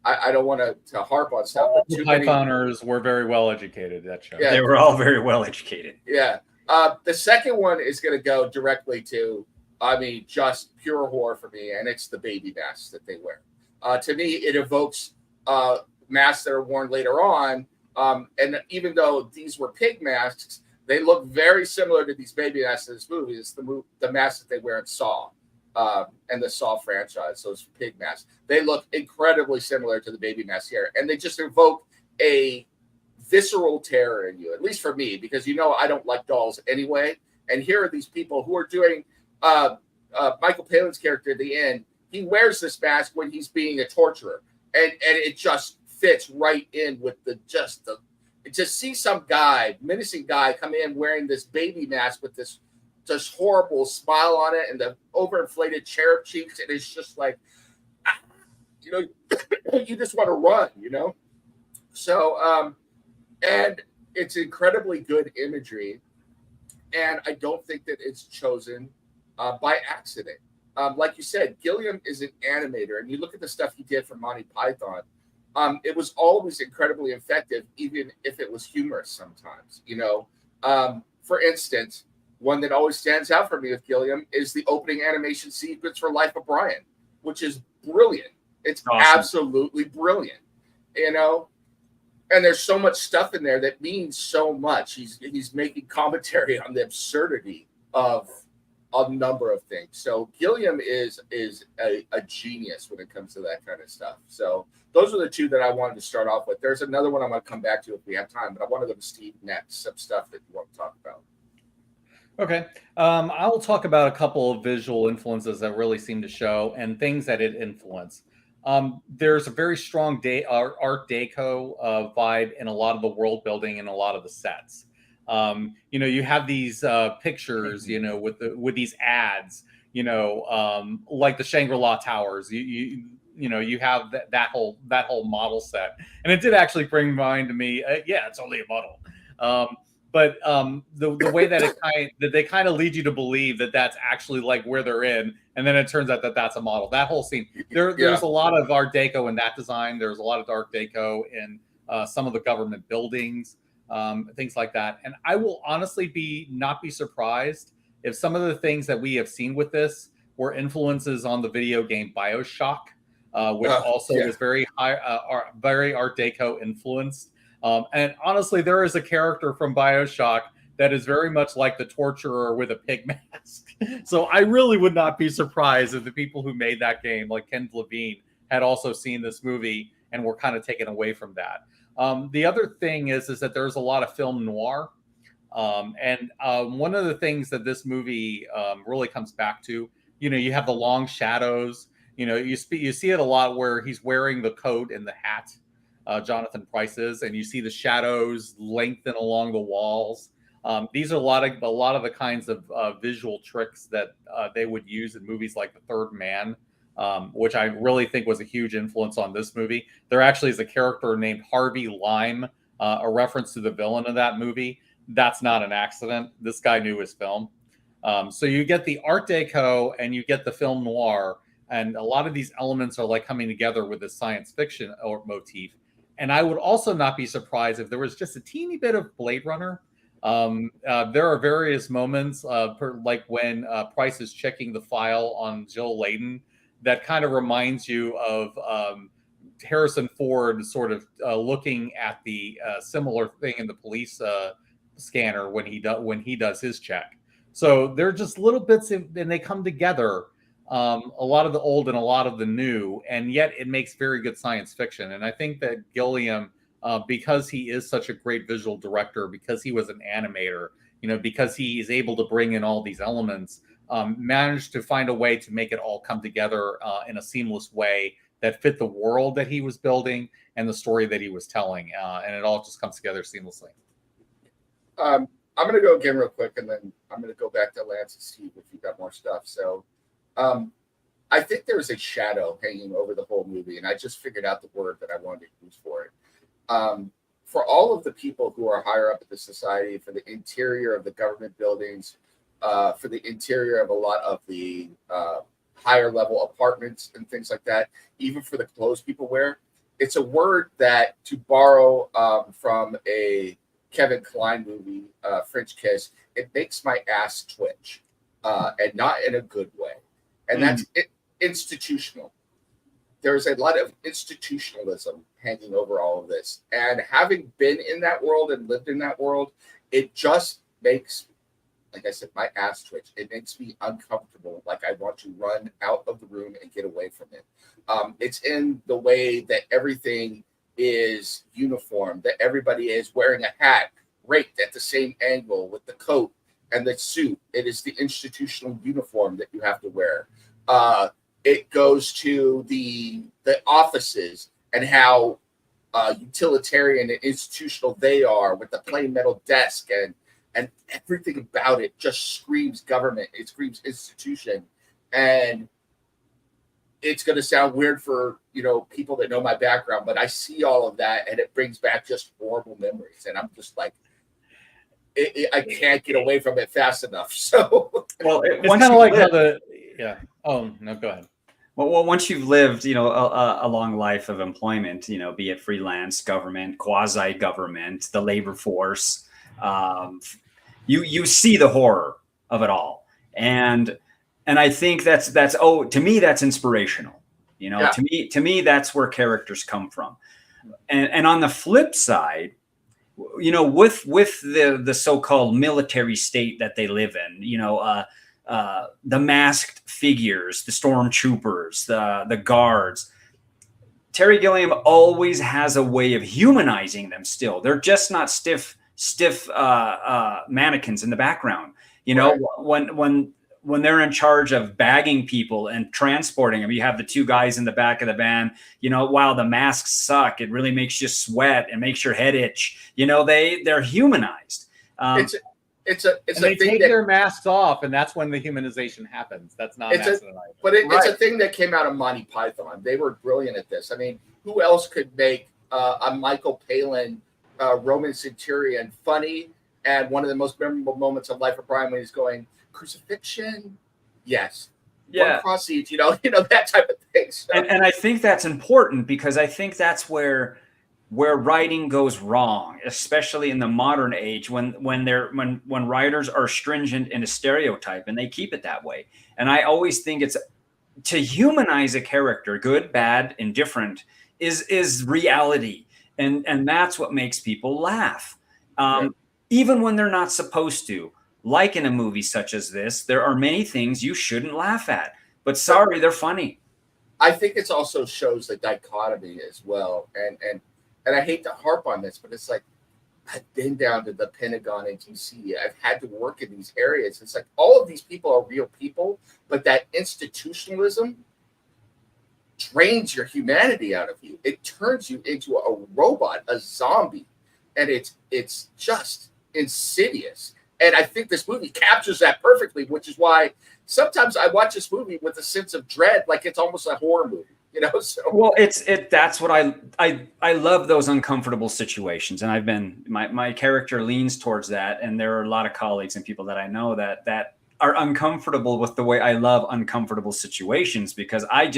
Speaker 1: I don't want to harp on stuff, but
Speaker 2: The
Speaker 1: too many.
Speaker 2: Pythoners were very well educated. That show.
Speaker 1: Yeah.
Speaker 3: They were all very well educated.
Speaker 1: Yeah. The second one is going to go directly to, I mean, just pure horror for me, and it's the baby masks that they wear. To me, it evokes masks that are worn later on. And even though these were pig masks, they look very similar to these baby masks in this movie. It's the masks that they wear in Saw and the Saw franchise, those pig masks. They look incredibly similar to the baby masks here. And they just evoke a visceral terror in you, at least for me, because I don't like dolls anyway. And here are these people who are doing Michael Palin's character at the end. He wears this mask when he's being a torturer, and it just fits right in with to see some menacing guy come in wearing this baby mask with this just horrible smile on it and the overinflated cherub cheeks, and it's just like, you just want to run, So, and it's incredibly good imagery, and I don't think that it's chosen by accident. Like you said, Gilliam is an animator, and you look at the stuff he did for Monty Python. It was always incredibly effective, even if it was humorous sometimes. For instance, one that always stands out for me with Gilliam is the opening animation sequence for Life of Brian, which is brilliant. It's
Speaker 3: awesome.
Speaker 1: Absolutely brilliant. And there's so much stuff in there that means so much. He's making commentary on the absurdity of a number of things. So Gilliam is a genius when it comes to that kind of stuff. So those are the two that I wanted to start off with. There's another one I'm going to come back to if we have time, but I wanted to go to Steve next, some stuff that you want to talk about.
Speaker 2: Okay. I will talk about a couple of visual influences that really seem to show and things that it influenced. There's a very strong Art Deco vibe in a lot of the world building and a lot of the sets. You have these pictures, with these ads, like the Shangri-La Towers. You have that whole model set, and it did actually bring to mind to me. Yeah, it's only a model. But the way that they kind of lead you to believe that that's actually like where they're in, and then it turns out that that's a model. That whole scene, there's a lot of Art Deco in that design. There's a lot of Art Deco in some of the government buildings, things like that. And I will honestly not be surprised if some of the things that we have seen with this were influences on the video game BioShock, which is very very Art Deco influenced. And honestly, there is a character from BioShock that is very much like the torturer with a pig mask. So I really would not be surprised if the people who made that game, like Ken Levine, had also seen this movie and were kind of taken away from that. The other thing is that there's a lot of film noir. And one of the things that this movie really comes back to, you have the long shadows. You see it a lot where he's wearing the coat and the hat. Jonathan Pryce is, and you see the shadows lengthen along the walls. These are a lot of the kinds of visual tricks that they would use in movies like The Third Man, which I really think was a huge influence on this movie. There actually is a character named Harvey Lime, a reference to the villain of that movie. That's not an accident. This guy knew his film. So you get the Art Deco and you get the film noir, and a lot of these elements are like coming together with this science fiction motif. And I would also not be surprised if there was just a teeny bit of Blade Runner. There are various moments, like when Price is checking the file on Jill Layden, that kind of reminds you of Harrison Ford sort of looking at the similar thing in the police scanner when he does his check. So they're just little bits, and they come together. A lot of the old and a lot of the new, and yet it makes very good science fiction. And I think that Gilliam, because he is such a great visual director, because he was an animator, because he is able to bring in all these elements, managed to find a way to make it all come together in a seamless way that fit the world that he was building and the story that he was telling. And it all just comes together seamlessly.
Speaker 1: I'm going to go again real quick, and then I'm going to go back to Lance and Steve if you've got more stuff. So I think there's a shadow hanging over the whole movie, and I just figured out the word that I wanted to use for it. For all of the people who are higher up in the society, for the interior of the government buildings, for the interior of a lot of the higher level apartments and things like that, even for the clothes people wear, it's a word that, to borrow from a Kevin Kline movie, French Kiss, it makes my ass twitch, and not in a good way. And that's institutional. There's a lot of institutionalism hanging over all of this. And having been in that world and lived in that world, it just makes, like I said, my ass twitch. It makes me uncomfortable. Like I want to run out of the room and get away from it. It's in the way that everything is uniform, that everybody is wearing a hat raked at the same angle with the coat and the suit. It is the institutional uniform that you have to wear. It goes to the offices and how utilitarian and institutional they are with the plain metal desk, and everything about it just screams government. It screams institution. And it's going to sound weird for, people that know my background, but I see all of that and it brings back just horrible memories. And I'm just like, I can't get away from it fast enough. So,
Speaker 2: well, it's kind of like how Oh, no, go ahead.
Speaker 3: Well, once you've lived, a long life of employment, be it freelance, government, quasi-government, the labor force, you see the horror of it all, and I think that's to me that's inspirational. To me that's where characters come from, and on the flip side, with the so-called military state that they live in, the masked figures, the stormtroopers, the guards. Terry Gilliam always has a way of humanizing them still. They're just not stiff mannequins in the background. Right. When they're in charge of bagging people and transporting them, you have the two guys in the back of the van, while the masks suck, it really makes you sweat and makes your head itch. They're humanized.
Speaker 1: It's a
Speaker 2: they
Speaker 1: thing
Speaker 2: take
Speaker 1: that,
Speaker 2: their masks off, and that's when the humanization happens. That's not
Speaker 1: it's a thing that came out of Monty Python. They were brilliant at this. I mean, who else could make a Michael Palin Roman centurion funny and one of the most memorable moments of Life of Brian when he's going, crucifixion? Yes.
Speaker 3: Yeah.
Speaker 1: Cross each, that type of thing. So.
Speaker 3: And I think that's important because I think that's where writing goes wrong, especially in the modern age when writers are stringent in a stereotype and they keep it that way. And I always think it's to humanize a character, good, bad, indifferent, is reality. And that's what makes people laugh. Even when they're not supposed to. Like in a movie such as this, there are many things you shouldn't laugh at. But sorry, they're funny.
Speaker 1: I think it also shows the dichotomy as well. And I hate to harp on this, but it's like, I've been down to the Pentagon in DC. I've had to work in these areas. It's like all of these people are real people, but that institutionalism drains your humanity out of you. It turns you into a robot, a zombie, and it's just insidious. And I think this movie captures that perfectly, which is why sometimes I watch this movie with a sense of dread, like it's almost a horror movie. So.
Speaker 3: Well, that's what I love, those uncomfortable situations. And my character leans towards that. And there are a lot of colleagues and people that I know that are uncomfortable with the way I love uncomfortable situations, because I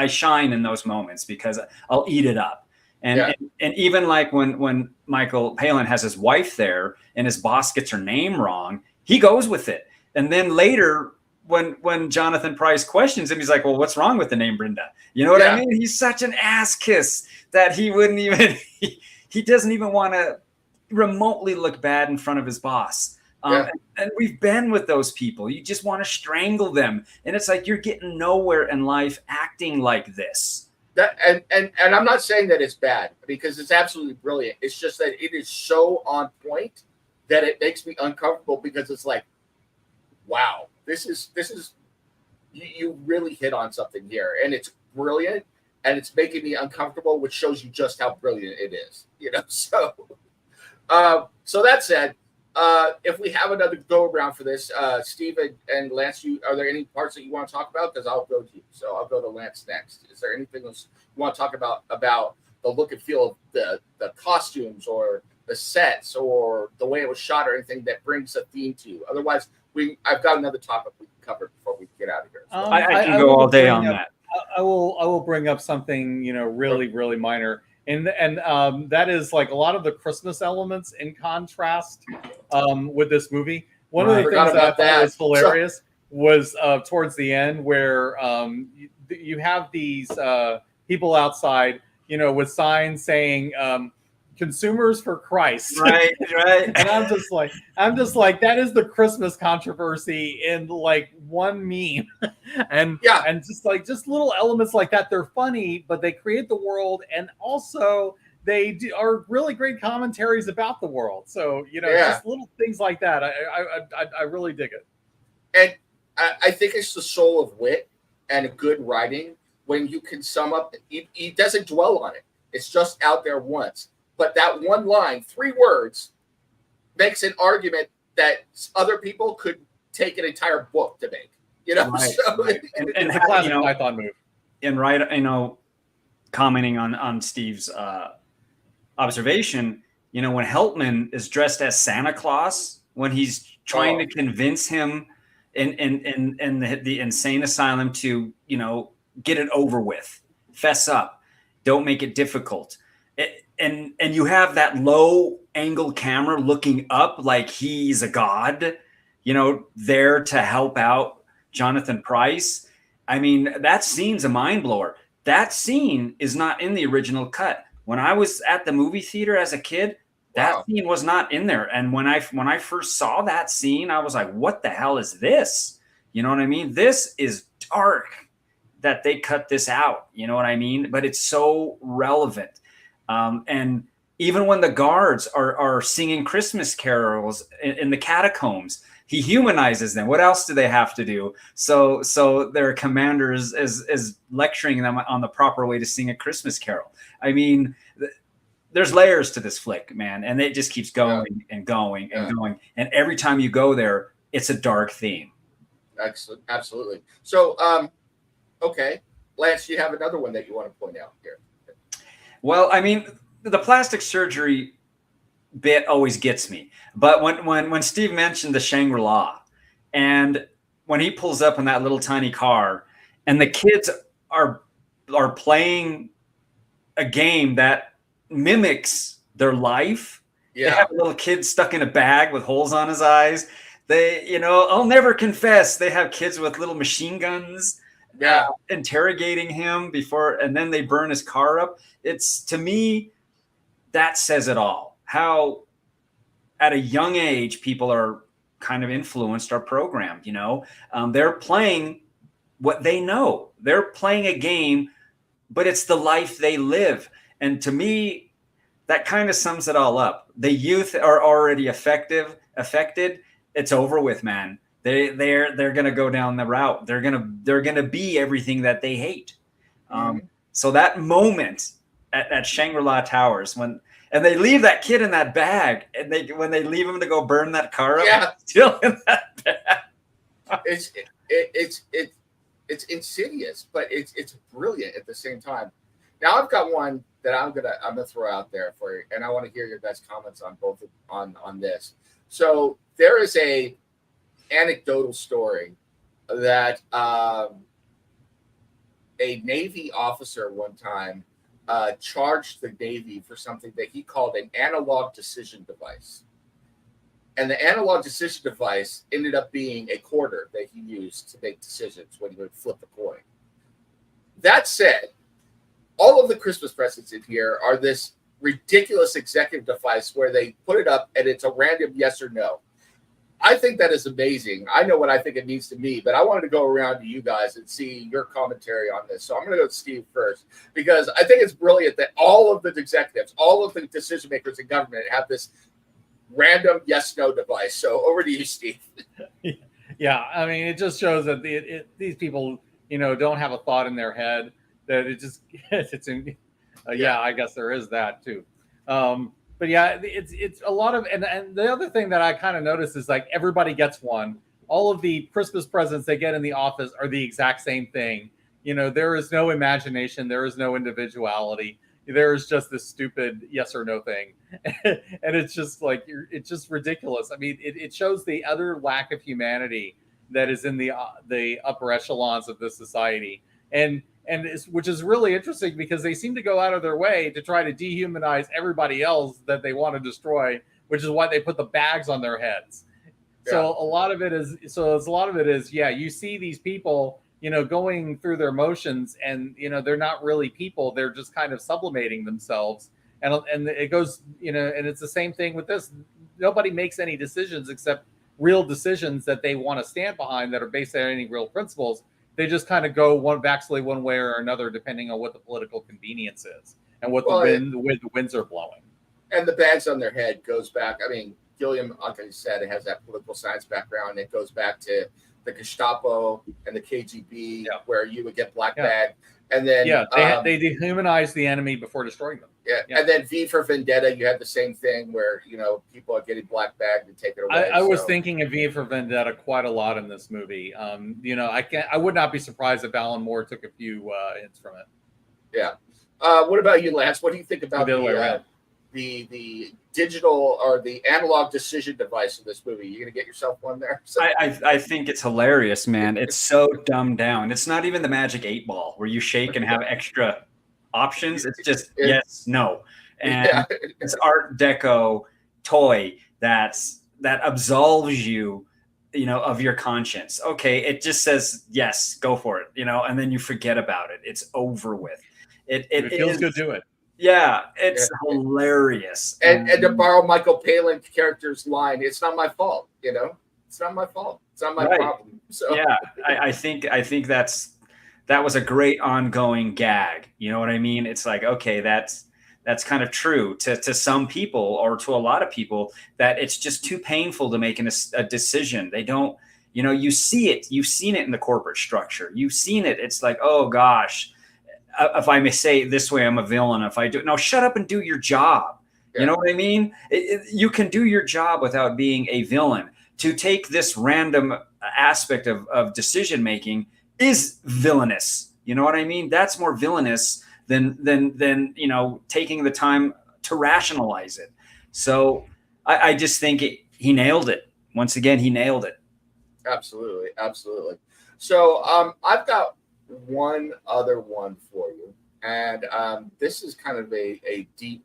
Speaker 3: shine in those moments because I'll eat it up. And even like when Michael Palin has his wife there and his boss gets her name wrong, he goes with it. And then later, when Jonathan Pryce questions him, he's like, well, what's wrong with the name Brenda? You know what I mean? He's such an ass kiss that he wouldn't even, he doesn't even want to remotely look bad in front of his boss. And we've been with those people. You just want to strangle them. And it's like, you're getting nowhere in life acting like this.
Speaker 1: And I'm not saying that it's bad, because it's absolutely brilliant. It's just that it is so on point that it makes me uncomfortable, because it's like, wow, this is you really hit on something here, and it's brilliant, and it's making me uncomfortable, which shows you just how brilliant it is. So that said, if we have another go around for this, Steve and Lance, are there any parts that you want to talk about? Because I'll go to you. So I'll go to Lance next. Is there anything else you want to talk about the look and feel of the costumes or the sets or the way it was shot or anything that brings a theme to you? Otherwise, I've got another topic we can cover before we get out of here. So.
Speaker 3: I can go all day on that.
Speaker 2: I will bring up something, really minor. And that is like a lot of the Christmas elements in contrast with this movie. One of the things that I thought was hilarious was towards the end where you have these people outside, with signs saying consumers for Christ.
Speaker 3: Right.
Speaker 2: And I'm just like, that is the Christmas controversy in like one meme. and just little elements like that. They're funny, but they create the world, and also they are really great commentaries about the world. So, just little things like that. I really dig it.
Speaker 1: And I think it's the soul of wit and good writing when you can sum up. He doesn't dwell on it. It's just out there once. But that one line, 3 words, makes an argument that other people could take an entire book to make.
Speaker 3: Right.
Speaker 1: So,
Speaker 3: right. And
Speaker 2: it's a classic Python move.
Speaker 3: And commenting on Steve's observation, when Heltman is dressed as Santa Claus, when he's trying to convince him in the insane asylum to, get it over with, fess up, don't make it difficult. And you have that low angle camera looking up like he's a god, there to help out Jonathan Pryce. I mean, that scene's a mind blower. That scene is not in the original cut. When I was at the movie theater as a kid, that scene was not in there. And when I first saw that scene, I was like, what the hell is this? You know what I mean? This is dark that they cut this out. You know what I mean? But it's so relevant. And even when the guards are singing Christmas carols in the catacombs, he humanizes them. What else do they have to do? So their commander is lecturing them on the proper way to sing a Christmas carol. I mean, there's layers to this flick, man, and it just keeps going and going and going. And every time you go there, it's a dark theme.
Speaker 1: Excellent, absolutely. So, okay, Lance, you have another one that you want to point out here.
Speaker 3: Well, I mean, the plastic surgery bit always gets me. But when Steve mentioned the Shangri-La, and when he pulls up in that little tiny car, and the kids are playing a game that mimics their life. Yeah. They have a little kid stuck in a bag with holes on his eyes. They, I'll never confess. They have kids with little machine guns. Interrogating him and then they burn his car up. It's, to me, that says it all. How at a young age people are kind of influenced or programmed. They're playing what they know. They're playing a game, but it's the life they live. And to me, that kind of sums it all up. The youth are already affected. It's over with, man. They're gonna go down the route. They're gonna be everything that they hate. So that moment at Shangri-La Towers when they leave that kid in that bag, and when they leave him to go burn that car up, still in that bag.
Speaker 1: It's insidious, but it's brilliant at the same time. Now I've got one that I'm gonna throw out there for you, and I want to hear your guys' comments on both on this. So there is a anecdotal story that a Navy officer one time charged the Navy for something that he called an analog decision device. And the analog decision device ended up being a quarter that he used to make decisions when he would flip a coin. That said, all of the Christmas presents in here are this ridiculous executive device where they put it up and it's a random yes or no. I think that is amazing. I know what I think it means to me, but I wanted to go around to you guys and see your commentary on this. So I'm going to go to Steve first, because I think it's brilliant that all of the executives, all of the decision makers in government have this random yes-no device. So over to you, Steve.
Speaker 2: Yeah, I mean, it just shows that these people, don't have a thought in their head. That it just, I guess there is that too. But yeah, it's a lot of, and the other thing that I kind of noticed is like everybody gets one. All of the Christmas presents they get in the office are the exact same thing. There is no imagination. There is no individuality. There is just this stupid yes or no thing. And it's just like, it's just ridiculous. I mean, it shows the other lack of humanity that is in the upper echelons of this society. And and which is really interesting because they seem to go out of their way to try to dehumanize everybody else that they want to destroy, which is why they put the bags on their heads. So a lot of it is, yeah, you see these people, going through their motions, and they're not really people, they're just kind of sublimating themselves, and it goes, and it's the same thing with this. Nobody makes any decisions except real decisions that they want to stand behind that are based on any real principles. They just kind of go vacillate one way or another depending on what the political convenience is and what the winds are blowing.
Speaker 1: And the bags on their head goes back. I mean, Gilliam, like I said, it has that political science background. It goes back to the Gestapo and the KGB, where you would get black bag, and then
Speaker 2: they dehumanize the enemy before destroying them.
Speaker 1: And then V for Vendetta, you had the same thing where people are getting black bagged and take it away.
Speaker 2: I was thinking of V for Vendetta quite a lot in this movie. I would not be surprised if Alan Moore took a few hints from it.
Speaker 1: Yeah. What about you, Lance? What do you think about the digital or the analog decision device in this movie? You gonna get yourself one there?
Speaker 3: I think it's hilarious, man. It's so dumbed down. It's not even the magic 8-ball where you shake and have extra options. It's just yes, no, and it's Art Deco toy that absolves you, of your conscience. Okay, it just says yes, go for it, and then you forget about it. It's over with. It
Speaker 2: feels good to it.
Speaker 3: Yeah, it's hilarious.
Speaker 1: And to borrow Michael Palin character's line, it's not my fault, It's not my fault. It's not my problem. So
Speaker 3: yeah, I think that was a great ongoing gag. You know what I mean? It's like, okay, that's kind of true to some people, or to a lot of people, that it's just too painful to make a decision. They don't, you see it. You've seen it in the corporate structure. You've seen it. It's like, oh gosh, if I may say it this way, I'm a villain. If I do, no, shut up and do your job. You know what I mean? You can do your job without being a villain. To take this random aspect of decision making is villainous. You know what I mean? That's more villainous than taking the time to rationalize it. So I just think he nailed it. Once again, he nailed it.
Speaker 1: Absolutely. So I've got one other one for you, and this is kind of a deep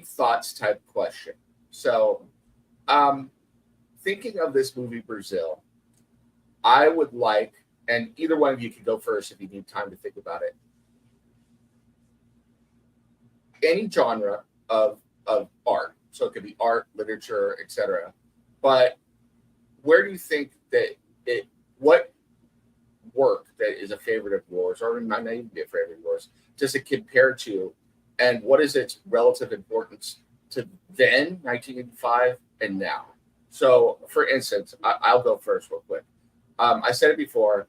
Speaker 1: thoughts type question. So thinking of this movie Brazil, I would like, and either one of you can go first if you need time to think about it, any genre of art. So it could be art, literature, etc. But where do you think that what work that is a favorite of yours, or it might not even be a favorite of yours, does it compare to, and what is its relative importance to then, 1985, and now? So, for instance, I'll go first real quick. I said it before.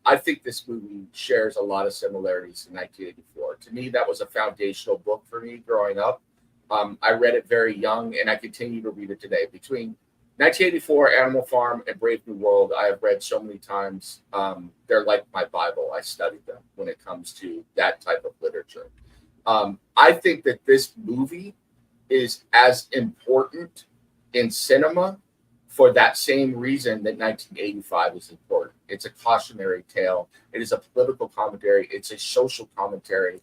Speaker 1: I think this movie shares a lot of similarities to 1984. To me, that was a foundational book for me growing up. I read it very young, and I continue to read it today. Between 1984, Animal Farm, and Brave New World, I have read so many times. They're like my Bible. I studied them when it comes to that type of literature. I think that this movie is as important in cinema for that same reason that 1985 is important. It's a cautionary tale. It is a political commentary. It's a social commentary.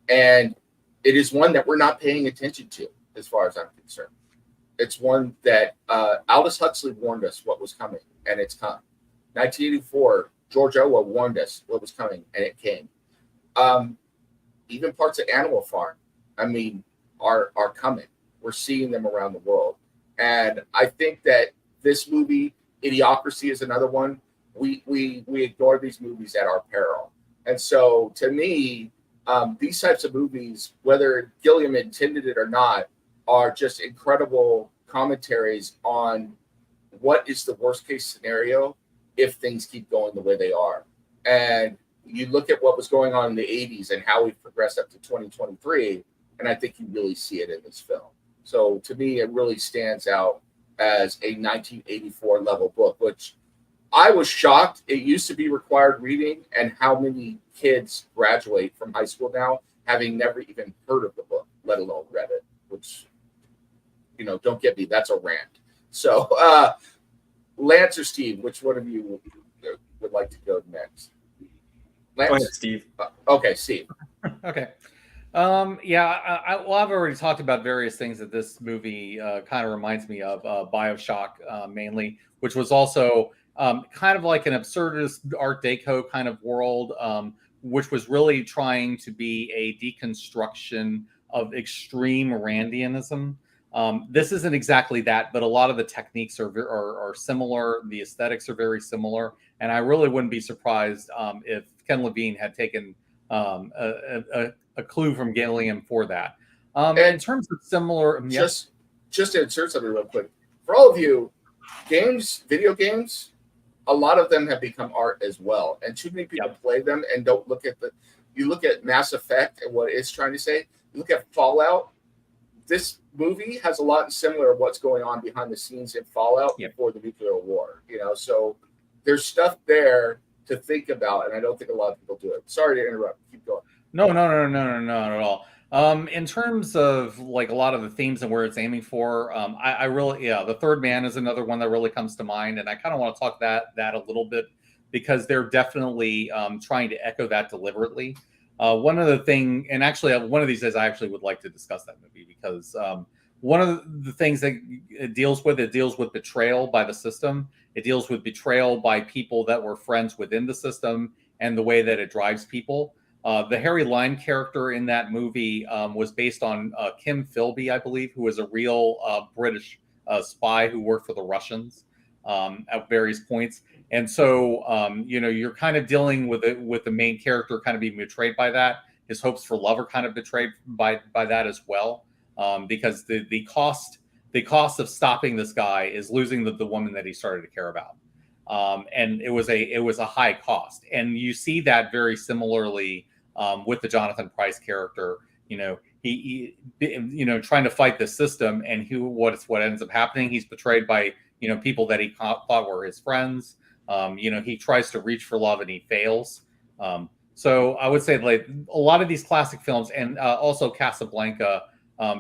Speaker 1: And it is one that we're not paying attention to, as far as I'm concerned. It's one that Aldous Huxley warned us what was coming, and it's come. 1984, George Orwell warned us what was coming, and it came. Even parts of Animal Farm, are coming. We're seeing them around the world. And I think that this movie, Idiocracy, is another one. We ignore these movies at our peril. And so, to me, these types of movies, whether Gilliam intended it or not, are just incredible commentaries on what is the worst case scenario if things keep going the way they are. And you look at what was going on in the 80s and how we've progressed up to 2023, and I think you really see it in this film. So to me, it really stands out as a 1984 level book, which I was shocked. It used to be required reading, and how many kids graduate from high school now having never even heard of the book, let alone read it, which, don't get me, that's a rant. So Lance or Steve, which one of you would like to go next? Lance?
Speaker 3: Go ahead, Steve.
Speaker 1: Okay, Steve.
Speaker 2: Okay. Yeah, well, I've already talked about various things that this movie kind of reminds me of, BioShock mainly, which was also kind of like an absurdist Art Deco kind of world, which was really trying to be a deconstruction of extreme Randianism. This isn't exactly that, but a lot of the techniques are similar. The aesthetics are very similar, and I really wouldn't be surprised if Ken Levine had taken a clue from Gilliam for that. In terms of similar,
Speaker 1: just to insert something real quick, for all of you, video games, a lot of them have become art as well, and too many people play them and don't look at you look at Mass Effect and what it's trying to say. You look at Fallout. This movie has a lot similar of what's going on behind the scenes in Fallout before the nuclear war. So there's stuff there to think about, and I don't think a lot of people do it. Sorry to interrupt. Keep going.
Speaker 2: No, not at all. In terms of like a lot of the themes and where it's aiming for, I really, The Third Man is another one that really comes to mind, and I kind of want to talk that a little bit because they're definitely trying to echo that deliberately. One of the thing, and actually one of these days, I actually would like to discuss that movie because one of the things that it deals with betrayal by the system. It deals with betrayal by people that were friends within the system and the way that it drives people. The Harry Lime character in that movie was based on Kim Philby, I believe, who was a real British spy who worked for the Russians at various points. And so, you're kind of dealing with the main character kind of being betrayed by that. His hopes for love are kind of betrayed by that as well, because the cost of stopping this guy is losing the woman that he started to care about. And it was a high cost. And you see that very similarly with the Jonathan Pryce character. He trying to fight the system, and what ends up happening, he's betrayed by people that he thought were his friends. He tries to reach for love and he fails. So I would say like a lot of these classic films, and also Casablanca,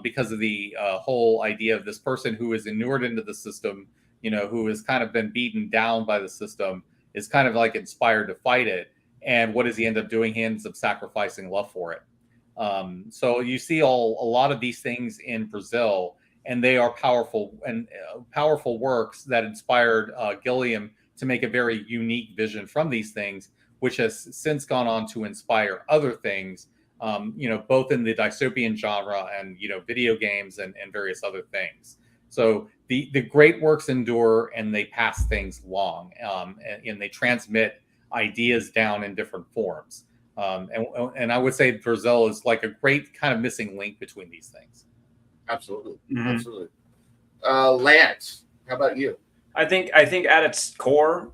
Speaker 2: because of the whole idea of this person who is inured into the system, who has kind of been beaten down by the system, is kind of like inspired to fight it. And what does he end up doing? He ends up sacrificing love for it. So you see a lot of these things in Brazil, and they are powerful works that inspired Gilliam to make a very unique vision from these things, which has since gone on to inspire other things, both in the dystopian genre and, video games and various other things. So the great works endure and they pass things along, and they transmit ideas down in different forms. And I would say Brazil is like a great kind of missing link between these things.
Speaker 1: Absolutely. Mm-hmm. Absolutely. Lance, how about you?
Speaker 3: I think at its core,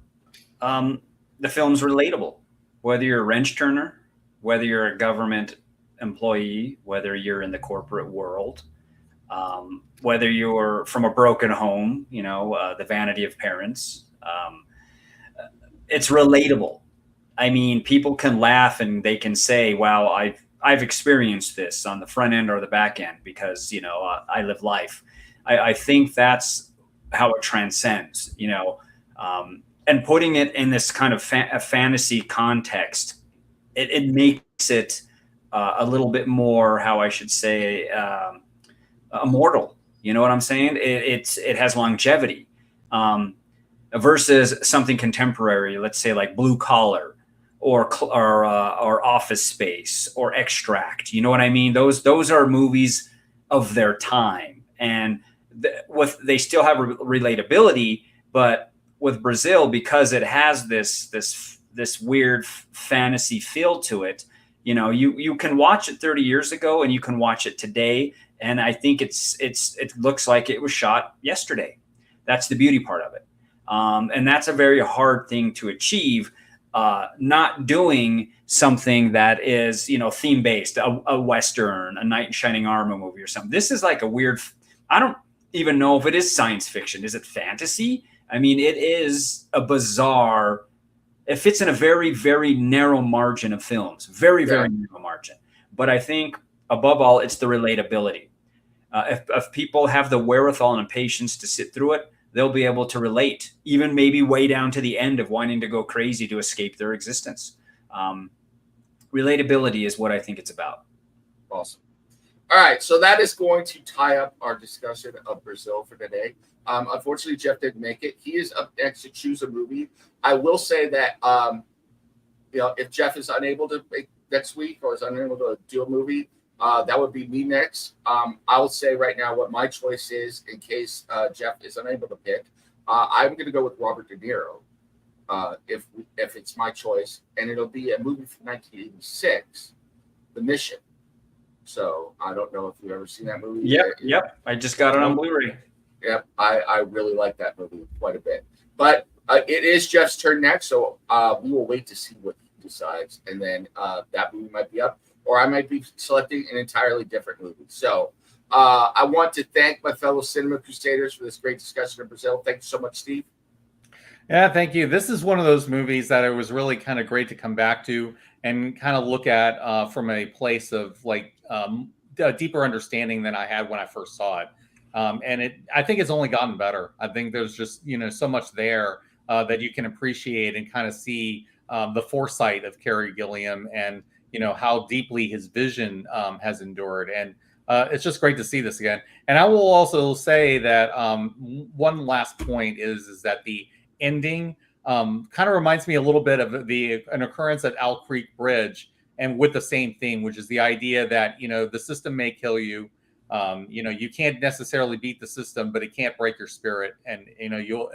Speaker 3: the film's relatable. Whether you're a wrench turner, whether you're a government employee, whether you're in the corporate world, whether you're from a broken home, the vanity of parents, it's relatable. I mean, people can laugh and they can say, "Wow, I've experienced this on the front end or the back end because I live life." I think that's how it transcends, and putting it in this kind of a fantasy context, it makes it a little bit more, how I should say, immortal. You know what I'm saying? It has longevity versus something contemporary, let's say like Blue Collar or Office Space or Extract. You know what I mean? Those are movies of their time, and they still have relatability, but with Brazil, because it has this weird fantasy feel to it, you can watch it 30 years ago and you can watch it today, and I think it looks like it was shot yesterday. That's the beauty part of it, and that's a very hard thing to achieve. Not doing something that is theme based, a Western, a knight in shining armor movie or something. This is like a weird. I don't even know if it is science fiction. Is it fantasy? I mean, it is a bizarre. It fits in a very, very narrow margin of films. Very, very narrow margin. But I think above all, it's the relatability. If people have the wherewithal and patience to sit through it, they'll be able to relate, even maybe way down to the end of wanting to go crazy to escape their existence. relatability is what I think it's about.
Speaker 1: Awesome. All right, so that is going to tie up our discussion of Brazil for today. Unfortunately, Jeff didn't make it. He is up next to choose a movie. I will say that if Jeff is unable to make next week or is unable to do a movie, that would be me next. I will say right now what my choice is in case Jeff is unable to pick. I'm going to go with Robert De Niro if it's my choice, and it'll be a movie from 1986, The Mission. So I don't know if you've ever seen that movie.
Speaker 3: Yep. I just got it on Blu-ray.
Speaker 1: Yep, I really like that movie quite a bit. But it is Jeff's turn next, so we will wait to see what he decides, and then that movie might be up, or I might be selecting an entirely different movie. So I want to thank my fellow Cinema Crusaders for this great discussion of Brazil. Thank you so much, Steve.
Speaker 2: Yeah, thank you. This is one of those movies that it was really kind of great to come back to and kind of look at from a place of like a deeper understanding than I had when I first saw it. And I think it's only gotten better. I think there's just, so much there that you can appreciate and kind of see the foresight of Cary Gilliam and, how deeply his vision has endured. And it's just great to see this again. And I will also say that one last point is that the ending kind of reminds me a little bit of an occurrence at Owl Creek Bridge, and with the same thing, which is the idea that, the system may kill you. You can't necessarily beat the system, but it can't break your spirit. And, you'll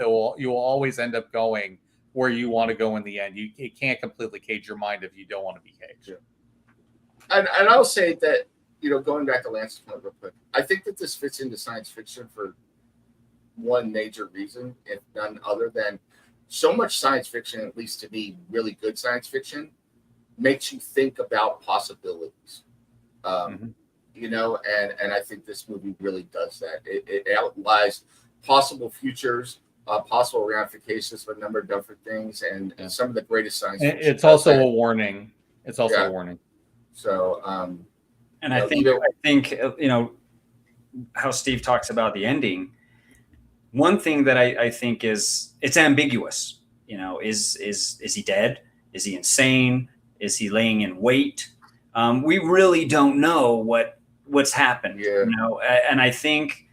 Speaker 2: always end up going where you want to go in the end. It can't completely cage your mind if you don't want to be caged.
Speaker 1: Yeah. And I'll say that, going back to Lance's point real quick, I think that this fits into science fiction for one major reason, if none other than so much science fiction, at least to me, really good science fiction, makes you think about possibilities. And I think this movie really does that. It outlines possible futures, possible ramifications of a number of different things, and some of the greatest science fiction.
Speaker 2: It's also a warning. It's also a warning.
Speaker 1: So,
Speaker 3: and I think how Steve talks about the ending. One thing that I think is it's ambiguous. Is he dead? Is he insane? Is he laying in wait? We really don't know what's happened.
Speaker 1: Yeah.
Speaker 3: And I think.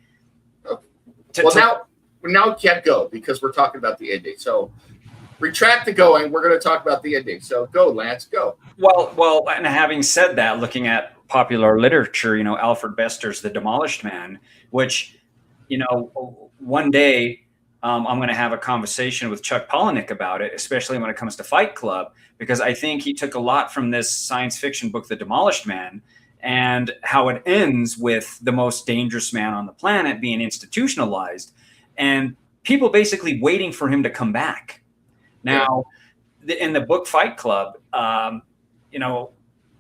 Speaker 1: Now we can't go because we're talking about the ending. So retract the going. We're going to talk about the ending. So go, Lance, go.
Speaker 3: Well, and having said that, looking at popular literature, Alfred Bester's The Demolished Man, which, one day I'm going to have a conversation with Chuck Palahniuk about it, especially when it comes to Fight Club, because I think he took a lot from this science fiction book, The Demolished Man, and how it ends with the most dangerous man on the planet being institutionalized and people basically waiting for him to come back. Now, in the book Fight Club,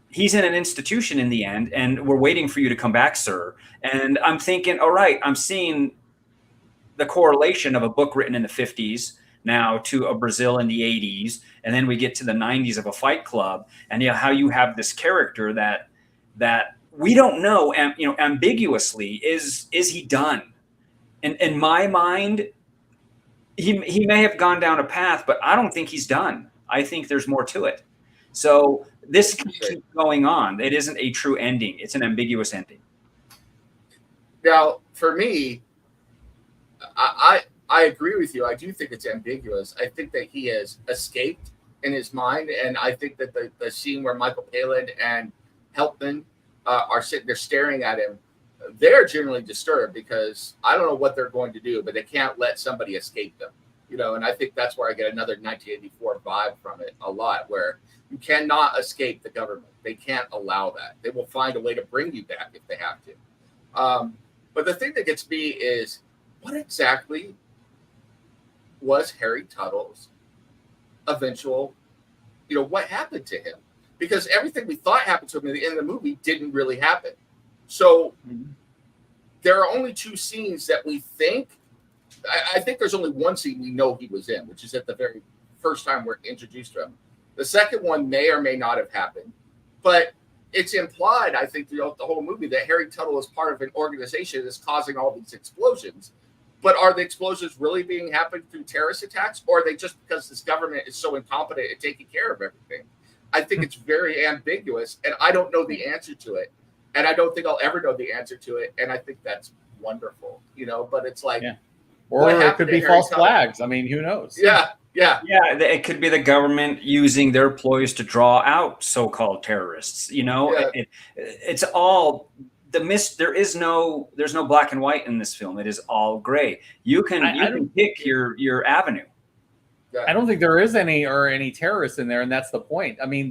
Speaker 3: he's in an institution in the end, and we're waiting for you to come back, sir. And I'm thinking, all right, I'm seeing the correlation of a book written in the 50s now to a Brazil in the 80s, and then we get to the 90s of a Fight Club, and how you have this character that we don't know, ambiguously, is he done? In my mind, he may have gone down a path, but I don't think he's done. I think there's more to it. So this can keep going on. It isn't a true ending. It's an ambiguous ending.
Speaker 1: Now, for me, I agree with you. I do think it's ambiguous. I think that he has escaped in his mind, and I think that the scene where Michael Palin and Helpman are sitting there staring at him, they're generally disturbed because I don't know what they're going to do, but they can't let somebody escape them. And I think that's where I get another 1984 vibe from it a lot, where you cannot escape the government. They can't allow that. They will find a way to bring you back if they have to. But the thing that gets me is, what exactly was Harry Tuttle's eventual, what happened to him? Because everything we thought happened to him in the end of the movie didn't really happen. So there are only two scenes that we think. I think there's only one scene we know he was in, which is at the very first time we're introduced to him. The second one may or may not have happened, but it's implied, I think, throughout the whole movie that Harry Tuttle is part of an organization that's causing all these explosions. But are the explosions really being happened through terrorist attacks, or are they just because this government is so incompetent at taking care of everything? I think it's very ambiguous, and I don't know the answer to it, and I don't think I'll ever know the answer to it, and I think that's wonderful, but it's like,
Speaker 2: or it could be false flags. I mean, who knows?
Speaker 1: Yeah.
Speaker 3: It could be the government using their employees to draw out so-called terrorists. It's all there's no black and white in this film. It is all gray. You can pick your avenue.
Speaker 2: I don't think there is any terrorists in there, and that's the point. I mean,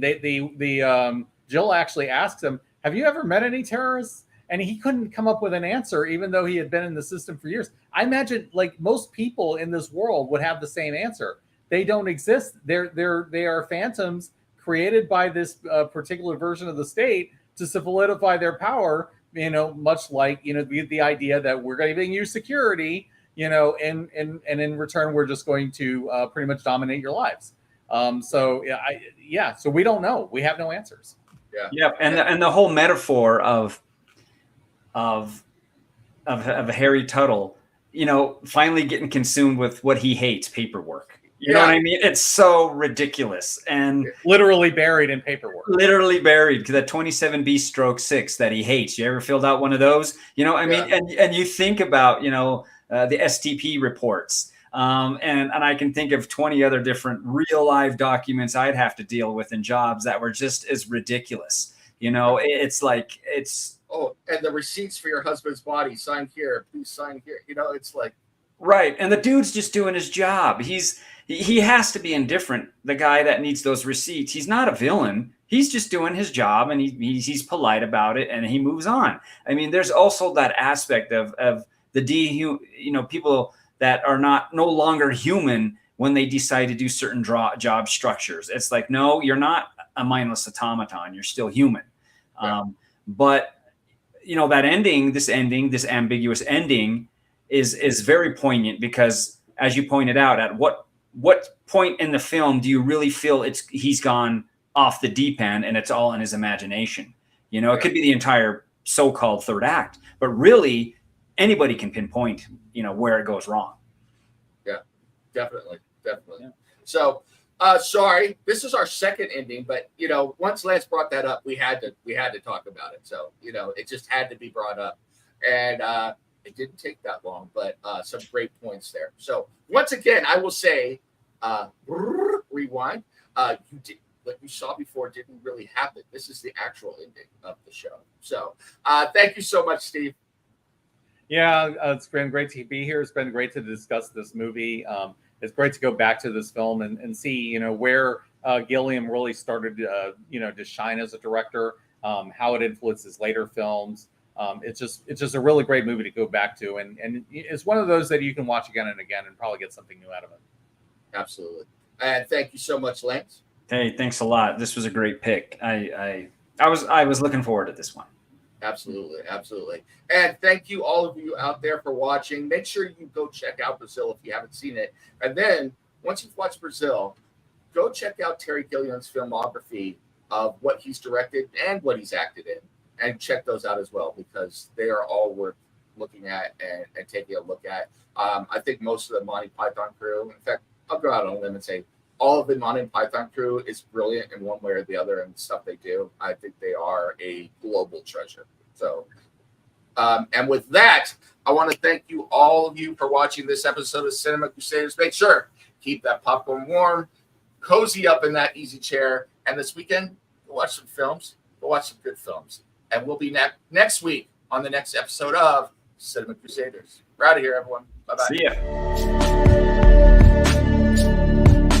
Speaker 2: Jill actually asks him, "Have you ever met any terrorists?" And he couldn't come up with an answer, even though he had been in the system for years. I imagine, like, most people in this world would have the same answer. They don't exist. They are phantoms created by this particular version of the state to solidify their power. Much like the idea that we're giving you security, and in return we're just going to pretty much dominate your lives. So we don't know. We have no answers.
Speaker 3: Yeah, and the whole metaphor of Harry Tuttle, finally getting consumed with what he hates, paperwork. You know what I mean? It's so ridiculous and
Speaker 2: literally buried in paperwork.
Speaker 3: Literally buried to that 27B/6 that he hates. You ever filled out one of those? I mean, and you think about the STP reports, and I can think of 20 other different real life documents I'd have to deal with in jobs that were just as ridiculous. It's like it's.
Speaker 1: Oh, and the receipts for your husband's body, sign here, please sign here. It's like.
Speaker 3: Right. And the dude's just doing his job. He has to be indifferent. The guy that needs those receipts, he's not a villain. He's just doing his job, and he's polite about it, and he moves on. I mean, there's also that aspect of the people that are no longer human when they decide to do certain job structures. It's like, no, you're not a mindless automaton. You're still human. Yeah. But that ending, this ambiguous ending is very poignant because, as you pointed out, at what point in the film do you really feel he's gone off the deep end and it's all in his imagination? It could be the entire so-called third act, but really anybody can pinpoint, where it goes wrong.
Speaker 1: Yeah, definitely. Yeah. So, sorry, this is our second ending, but once Lance brought that up, we had to talk about it. So, it just had to be brought up, and it didn't take that long, but some great points there. So once again, I will say, rewind. What you saw before didn't really happen. This is the actual ending of the show. So thank you so much, Steve.
Speaker 2: Yeah, it's been great to be here. It's been great to discuss this movie. It's great to go back to this film and see, where Gilliam really started, to shine as a director, how it influenced his later films. It's just a really great movie to go back to, and it's one of those that you can watch again and again and probably get something new out of it.
Speaker 1: Absolutely. And thank you so much, Lance.
Speaker 3: Hey, thanks a lot. This was a great pick. I was looking forward to this one.
Speaker 1: Absolutely. And thank you, all of you out there, for watching. Make sure you go check out Brazil if you haven't seen it. And then once you've watched Brazil, go check out Terry Gilliam's filmography of what he's directed and what he's acted in. And check those out as well, because they are all worth looking at and taking a look at. I think most of the Monty Python crew, in fact, I'll go out on a limb and say all of the Monty Python crew is brilliant in one way or the other, and the stuff they do. I think they are a global treasure. So, and with that, I want to thank you, all of you, for watching this episode of Cinema Crusaders. Make sure keep that popcorn warm, cozy up in that easy chair, and this weekend, go watch some films. Go watch some good films. And we'll be next week on the next episode of Cinema Crusaders. We're out of here, everyone. Bye-bye.
Speaker 3: See ya.